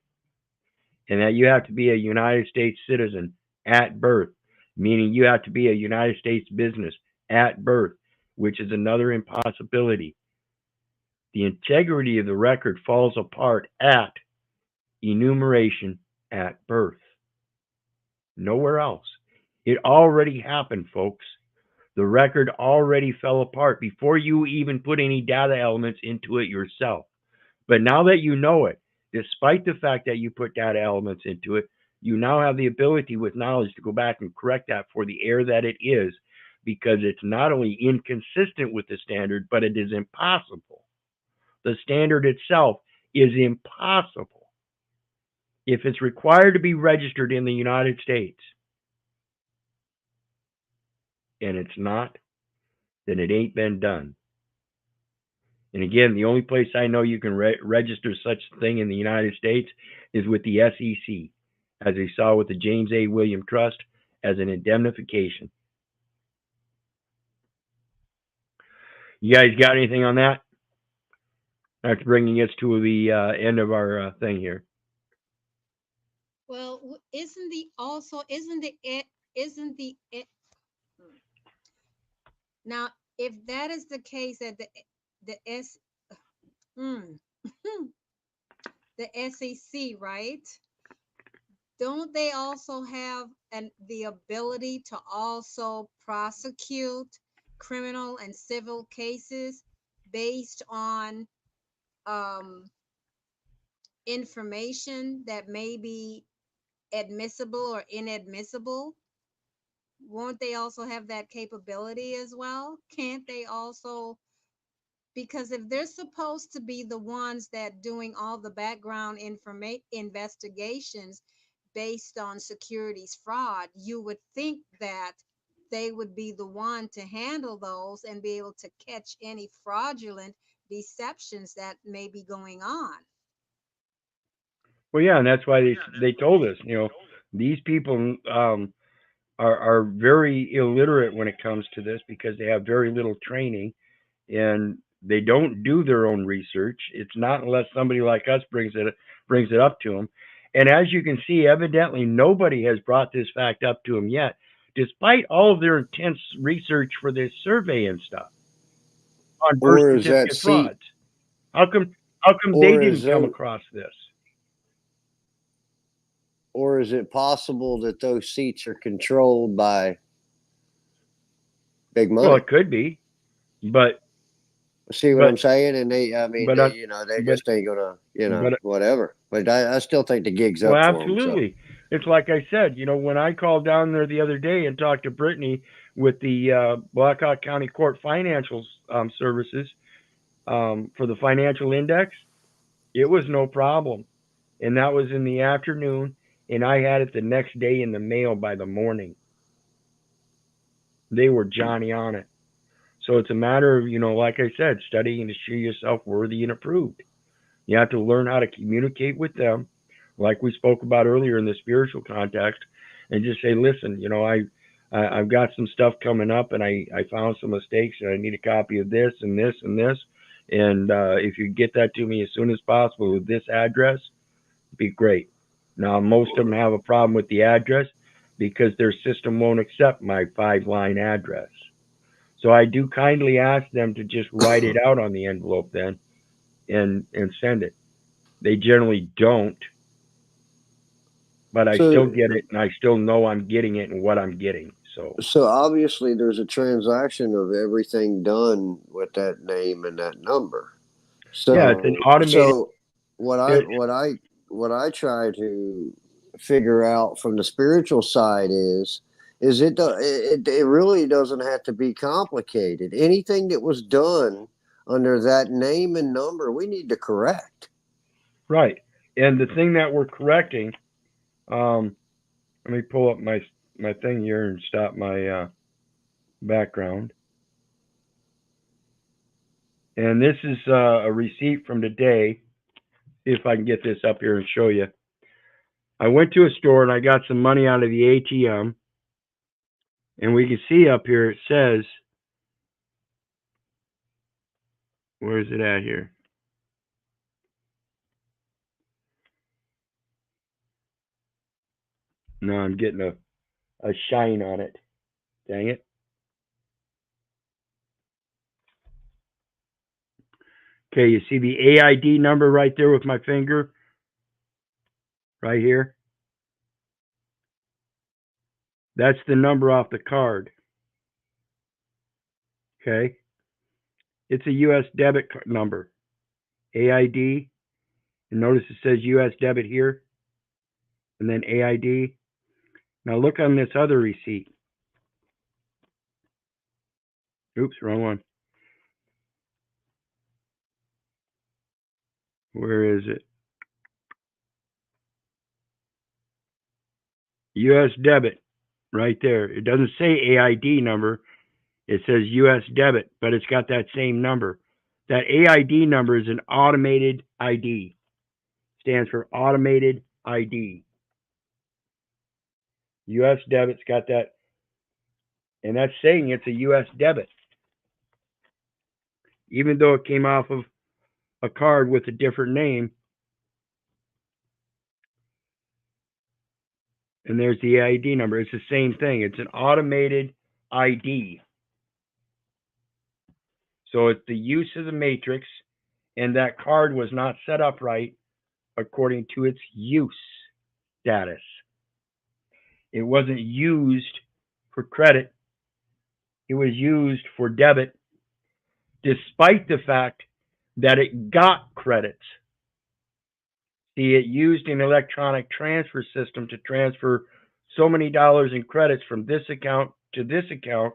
and that you have to be a United States citizen at birth, meaning you have to be a United States business at birth, which is another impossibility. The integrity of the record falls apart at enumeration at birth. Nowhere else. It already happened, folks. The record already fell apart before you even put any data elements into it yourself. But now that you know it, despite the fact that you put data elements into it, you now have the ability with knowledge to go back and correct that for the error that it is, because it's not only inconsistent with the standard, but it is impossible. The standard itself is impossible. If it's required to be registered in the United States and it's not, then it ain't been done. And again, the only place I know you can register such a thing in the United States is with the SEC, as we saw with the James A. William Trust, as an indemnification. You guys got anything on that? That's bringing us to the end of our thing here. Well, isn't the now, if that is the case that the SEC, right? Don't they also have the ability to also prosecute criminal and civil cases based on information that may be admissible or inadmissible? Won't they also have that capability as well? Can't they also? Because if they're supposed to be the ones that doing all the background investigations based on securities fraud, you would think that they would be the one to handle those and be able to catch any fraudulent deceptions that may be going on. Well, yeah, and that's why they told us, these people are very illiterate when it comes to this, because they have very little training and they don't do their own research. It's not unless somebody like us brings it up to them. And as you can see, evidently nobody has brought this fact up to them yet, despite all of their intense research for this survey and stuff on birth certificate frauds. How come they didn't come across this? Or is it possible that those seats are controlled by big money? Well, it could be, but see what I'm saying? And they just ain't gonna, whatever. But I still think the gig's up. Well, for absolutely. them, so. It's like I said, when I called down there the other day and talked to Brittany with the Blackhawk County Court Financial Services for the financial index, it was no problem. And that was in the afternoon, and I had it the next day in the mail by the morning. They were Johnny on it. So it's a matter of, like I said, studying to show yourself worthy and approved. You have to learn how to communicate with them, like we spoke about earlier in the spiritual context, and just say, listen, I've got some stuff coming up, and I found some mistakes, and I need a copy of this and this and this. And if you get that to me as soon as possible with this address, it'd be great. Now, most of them have a problem with the address because their system won't accept my 5-line address. So I do kindly ask them to just write it out on the envelope then and send it. They generally don't, but I still get it, and I still know I'm getting it and what I'm getting. So obviously there's a transaction of everything done with that name and that number. So yeah, it's an automated. So what I try to figure out from the spiritual side is it really doesn't have to be complicated. Anything that was done under that name and number, we need to correct. Right. And the thing that we're correcting, let me pull up my thing here and stop my background. And this is a receipt from today. See if I can get this up here and show you. I went to a store and I got some money out of the ATM. And we can see up here, it says, where is it at here? No, I'm getting a shine on it. Dang it. Okay, you see the AID number right there with my finger? Right here? That's the number off the card. Okay? It's a U.S. debit number. AID And notice it says U.S. debit here, and then AID. Now look on this other receipt. Oops, wrong one. Where is it? U.S. debit, right there. It doesn't say AID number. It says U.S. debit, but it's got that same number. That AID number is an automated ID. Stands for automated ID. U.S. debit's got that, and that's saying it's a U.S. debit, even though it came off of a card with a different name. And there's the ID number. It's the same thing. It's an automated ID. So it's the use of the matrix, and that card was not set up right according to its use status. It wasn't used for credit. It was used for debit, despite the fact that it got credits. See, it used an electronic transfer system to transfer so many dollars in credits from this account to this account,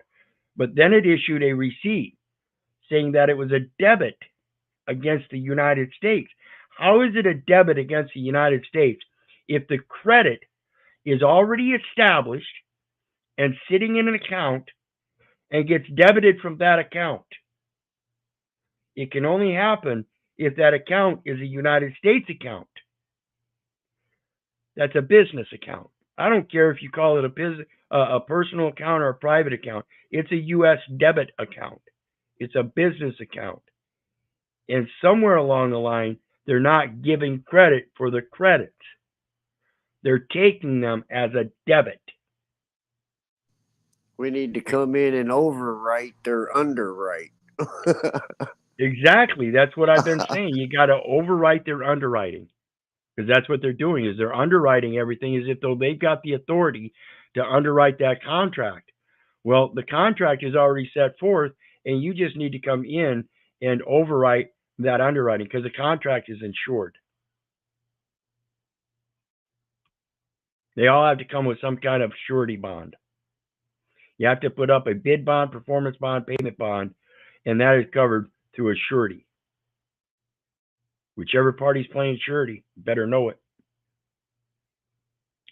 but then it issued a receipt saying that it was a debit against the United States. How is it a debit against the United States if the credit is already established and sitting in an account and gets debited from that account? It can only happen if that account is a United States account. That's a business account. I don't care if you call it a personal account or a private account. It's a U.S. debit account. It's a business account. And somewhere along the line, they're not giving credit for the credits. They're taking them as a debit. We need to come in and overwrite their underwrite. Exactly. That's what I've been saying. You got to overwrite their underwriting, because that's what they're doing. Is they're underwriting everything as if though they've got the authority to underwrite that contract. Well, the contract is already set forth, and you just need to come in and overwrite that underwriting, because the contract is insured. They all have to come with some kind of surety bond. You have to put up a bid bond, performance bond, payment bond, and that is covered through a surety. Whichever party's playing surety better know it.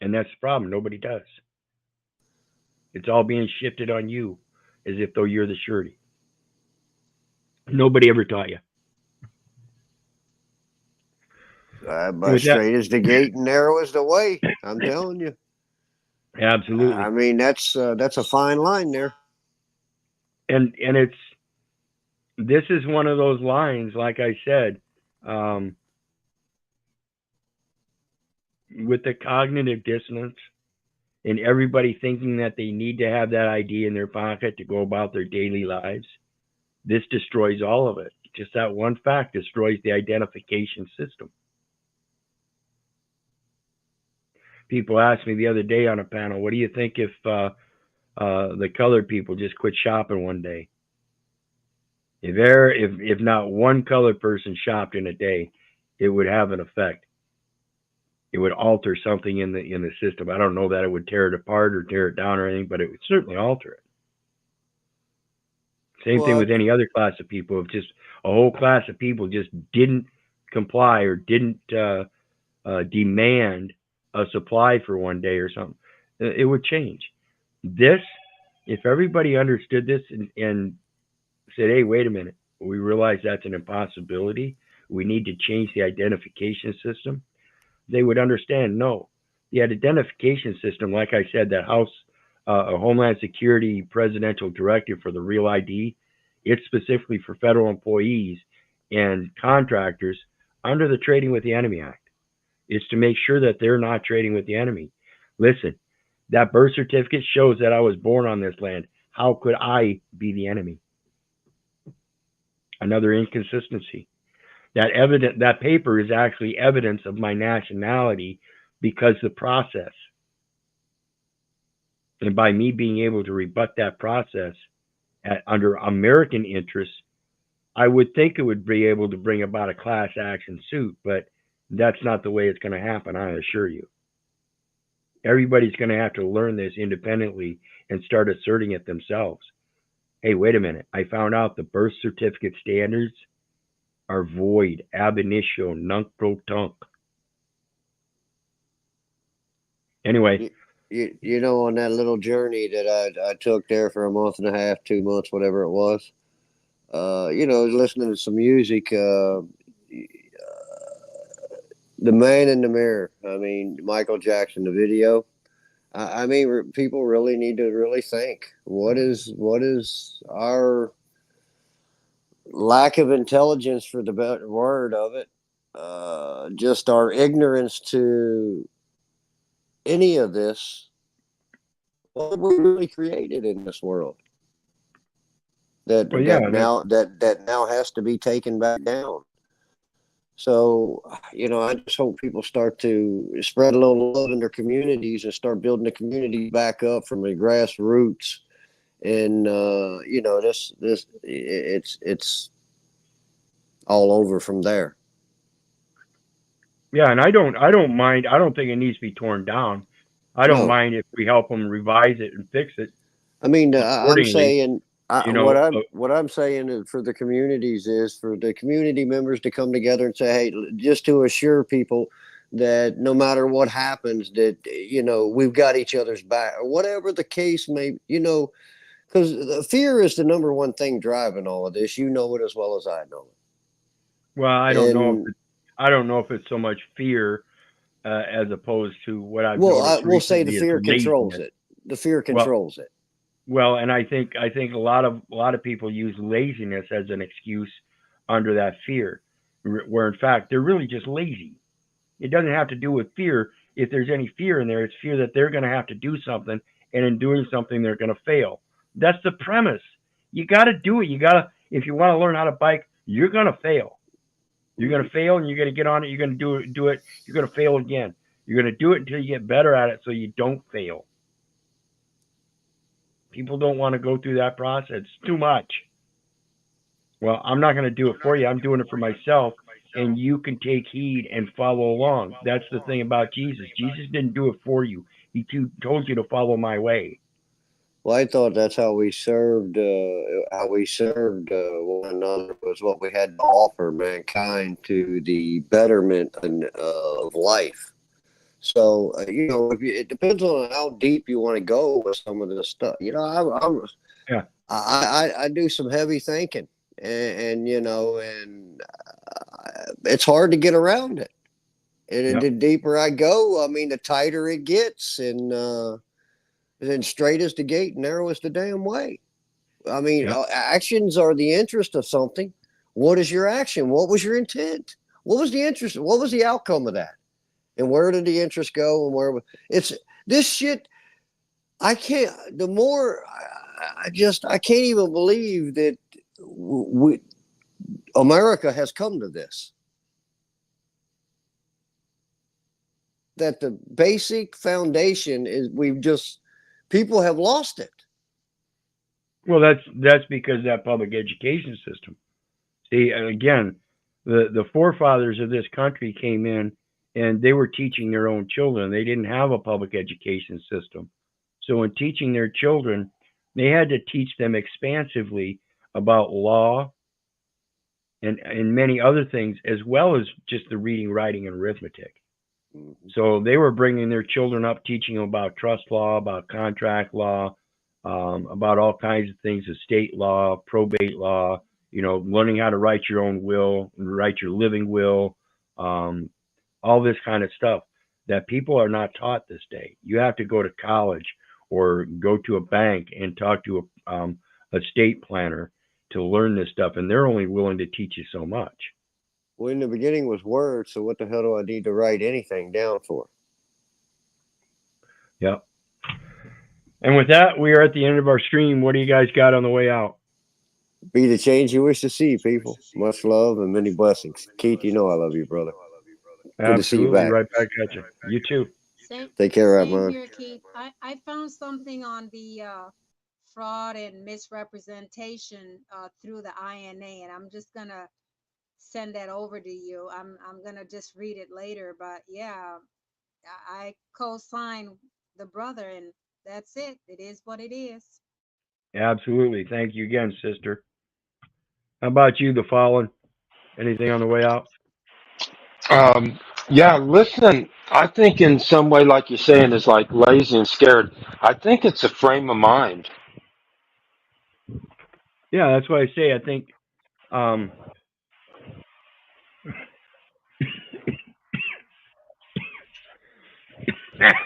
And that's the problem. Nobody does. It's all being shifted on you as if though you're the surety. Nobody ever taught you. But straight is the gate and narrow is the way. I'm telling you. Absolutely. I mean, that's a fine line there. And this is one of those lines, like I said, with the cognitive dissonance and everybody thinking that they need to have that ID in their pocket to go about their daily lives. This destroys all of it. Just that one fact destroys the identification system. People asked me the other day on a panel, what do you think if the colored people just quit shopping one day? If not one colored person shopped in a day, it would have an effect. It would alter something in the system. I don't know that it would tear it apart or tear it down or anything, but it would certainly alter it. Same thing with any other class of people. If just a whole class of people just didn't comply or didn't demand a supply for one day or something, it would change. This, if everybody understood this and said, hey, wait a minute, we realize that's an impossibility, we need to change the identification system, they would understand, no, the identification system, like I said, that House Homeland Security Presidential Directive for the Real ID, it's specifically for federal employees and contractors under the Trading with the Enemy Act. It's to make sure that they're not trading with the enemy. Listen, that birth certificate shows that I was born on this land. How could I be the enemy? Another inconsistency. That paper is actually evidence of my nationality because the process. And by me being able to rebut that process under American interests, I would think it would be able to bring about a class action suit, but That's not the way it's going to happen, I assure you. Everybody's going to have to learn this independently and start asserting it themselves. Hey, wait a minute. I found out the birth certificate standards are void, ab initio, nunc pro tunc. Anyway, You know, on that little journey that I took there for a month and a half, 2 months, whatever it was, you know, listening to some music, The Man in the Mirror. I mean, Michael Jackson, the video. I mean, people really need to really think what is our lack of intelligence, for the better word of it, just our ignorance to any of this. What we really created in this world that well, yeah, that now has to be taken back down. So, you know, I just hope people start to spread a little love in their communities and start building the community back up from the grassroots. And you know, it's all over from there. yeah, and I don't mind. I don't think it needs to be torn down. I don't No, mind if we help them revise it and fix it I mean, I'm accordingly. saying, You know, what I'm saying is for the communities is for the community members to come together and say, hey, just to assure people that no matter what happens, that, you know, we've got each other's back, or whatever the case may, you know, because the fear is the number one thing driving all of this. You know it as well as I know well, I it. don't know if And I don't know if it's so much fear as opposed to what I've well, I noticed will say the recently is fear controls laziness. it. The fear Well, controls it. well, and I think a lot of people use laziness as an excuse under that fear, where in fact they're really just lazy. It doesn't have to do with fear. If there's any fear in there, it's fear that they're going to have to do something, and in doing something, they're going to fail. That's the premise. You got to do it. You got to, if you want to learn how to bike, you're going to fail. You're going to fail, and you're going to get on it. You're going to do it. You're going to fail again. You're going to do it until you get better at it, so you don't fail. People don't want to go through that process. It's too much. Well, I'm not going to do it for you. I'm doing it for myself, and you can take heed and follow along. That's the thing about Jesus. Jesus didn't do it for you. He told you to follow my way. Well, I thought that's how we served. One another was what we had to offer mankind to the betterment of life. So you know, it depends on how deep you want to go with some of this stuff. You know, Yeah, I do some heavy thinking, and you know, and it's hard to get around it. And yep, the deeper I go, I mean, the tighter it gets, and then straight is the gate, narrow is the damn way. I mean, yep, actions are the interest of something. What is your action? What was your intent? What was the interest? What was the outcome of that? And where did the interest go? And where it's this shit? I can't. The more I can't even believe that America has come to this. That the basic foundation is people have lost it. well, that's because of that public education system. See, again, the forefathers of this country came in and they were teaching their own children. They didn't have a public education system. So in teaching their children, they had to teach them expansively about law and many other things, as well as just the reading, writing, and arithmetic. Mm-hmm. So they were bringing their children up, teaching them about trust law, about contract law, about all kinds of things, estate law, probate law, learning how to write your own will, write your living will, um, all this kind of stuff that people are not taught this day. You have to go to college or go to a bank and talk to a estate planner to learn this stuff, and they're only willing to teach you so much. Well, in the beginning was Word, so what the hell do I need to write anything down for? Yep. And with that, we are at the end of our stream. What do you guys got on the way out? Be the change you wish to see, people. Much love and many blessings. Keith, you know I love you, brother. Good to see you Absolutely. back. Right back at you. You too. Same, Take care, same man. here, Keith. I found something on the fraud and misrepresentation through the INA, and I'm just gonna send that over to you. I'm gonna just read it later, but yeah, I co-sign the brother, and that's it. It is what it is. Absolutely. Thank you again, sister. How about you, the fallen? Anything on the way out? Um, yeah, listen, I think in some way, like you're saying, is like lazy and scared. I think it's a frame of mind. Yeah, that's why I say I think um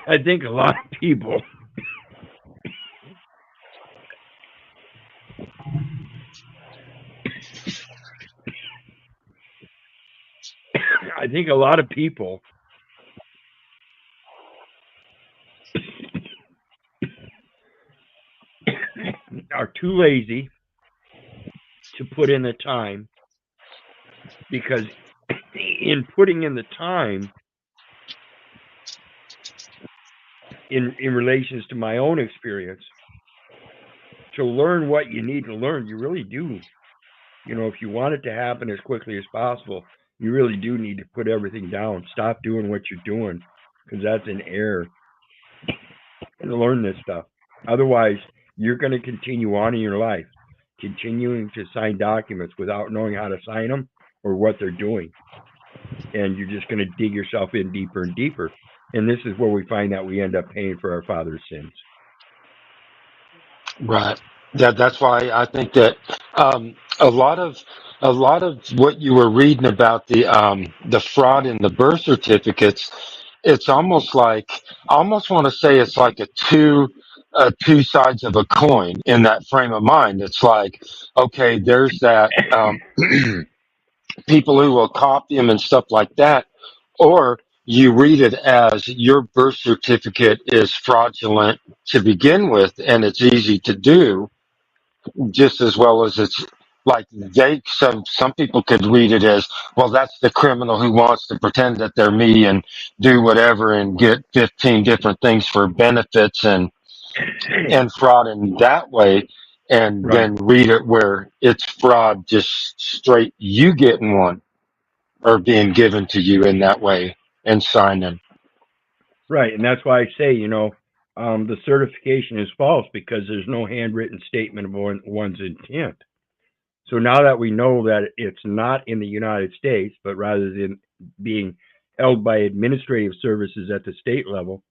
I think a lot of people I think a lot of people are too lazy to put in the time because in putting in the time in relations to my own experience to learn what you need to learn, you really do. You know, if you want it to happen as quickly as possible, you really do need to put everything down. Stop doing what you're doing because that's an error and learn this stuff. Otherwise, you're going to continue on in your life, continuing to sign documents without knowing how to sign them or what they're doing. And you're just going to dig yourself in deeper and deeper. And this is where we find that we end up paying for our father's sins. Right. Yeah, that's why I think that a lot of what you were reading about the fraud in the birth certificates, it's almost like I almost want to say it's like two sides of a coin in that frame of mind. It's like, okay, there's that people who will copy them and stuff like that, or you read it as your birth certificate is fraudulent to begin with and it's easy to do just as well as it's like some people could read it as, well, that's the criminal who wants to pretend that they're me and do whatever and get 15 different things for benefits and fraud in that way, and Right. then read it where it's fraud just straight you getting one or being given to you in that way and signing. Right. And that's why I say, the certification is false because there's no handwritten statement of one's intent. So now that we know that it's not in the United States, but rather than being held by administrative services at the state level,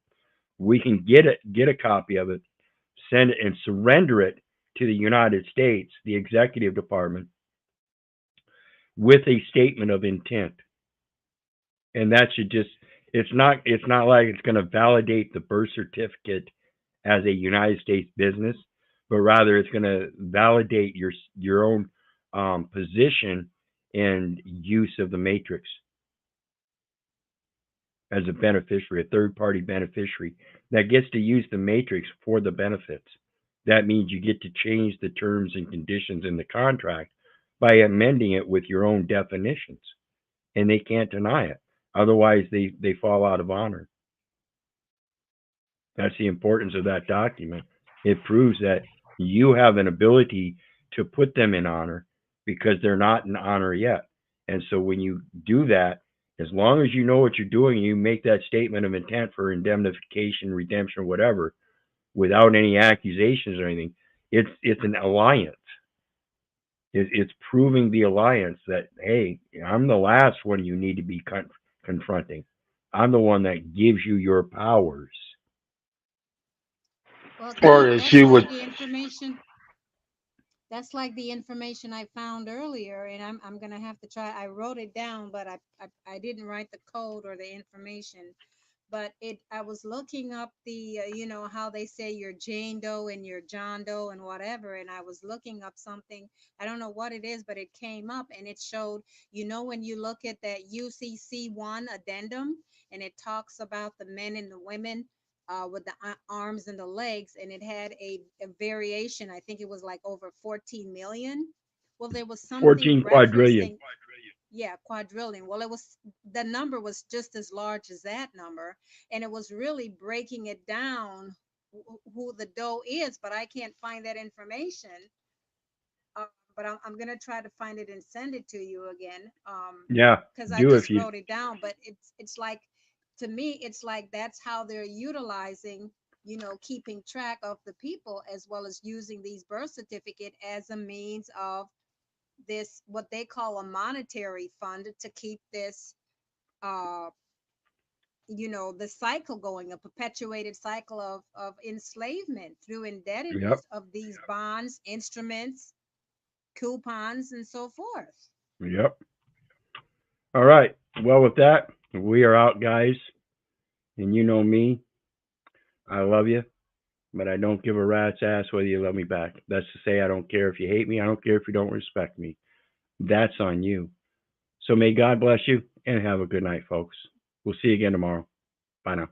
we can get a copy of it, send it, and surrender it to the United States, the executive department, with a statement of intent. And that should just it's not like it's going to validate the birth certificate as a United States business, but rather it's going to validate your own position and use of the matrix as a beneficiary, a third party beneficiary that gets to use the matrix for the benefits. That means you get to change the terms and conditions in the contract by amending it with your own definitions, and they can't deny it. Otherwise, they fall out of honor. That's the importance of that document. It proves that you have an ability to put them in honor because they're not in honor yet. And so when you do that, as long as you know what you're doing, you make that statement of intent for indemnification, redemption, whatever, without any accusations or anything. It's an alliance. It's proving the alliance that, hey, I'm the last one you need to be confronting. I'm the one that gives you your powers. Well, Or that as that's you like would, the information. That's like the information I found earlier, and I'm gonna have to try. I wrote it down, but I didn't write the code or the information. But it I was looking up the how they say you're Jane Doe and you're John Doe and whatever, and I was looking up something. I don't know what it is, but it came up and it showed, when you look at that UCC1 addendum, and it talks about the men and the women with the arms and the legs, and it had a variation. I think it was like over 14 million. Well, there was something 14 quadrillion. referencing, yeah, quadrillion. Well, the number was just as large as that number, and it was really breaking it down who the doe is, but I can't find that information. but I'm gonna try to find it and send it to you again. Yeah, Because I do if just you. wrote it down, but it's like, to me, it's like that's how they're utilizing, keeping track of the people, as well as using these birth certificate as a means of this, what they call a monetary fund, to keep this, uh, the cycle going, a perpetuated cycle of enslavement through Yep, indebtedness of these bonds, instruments, coupons, and so forth. yep. All right. Well, with that, we are out, guys. And you know me, I love you, but I don't give a rat's ass whether you love me back. That's to say, I don't care if you hate me. I don't care if you don't respect me. That's on you. So may God bless you and have a good night, folks. We'll see you again tomorrow. Bye now.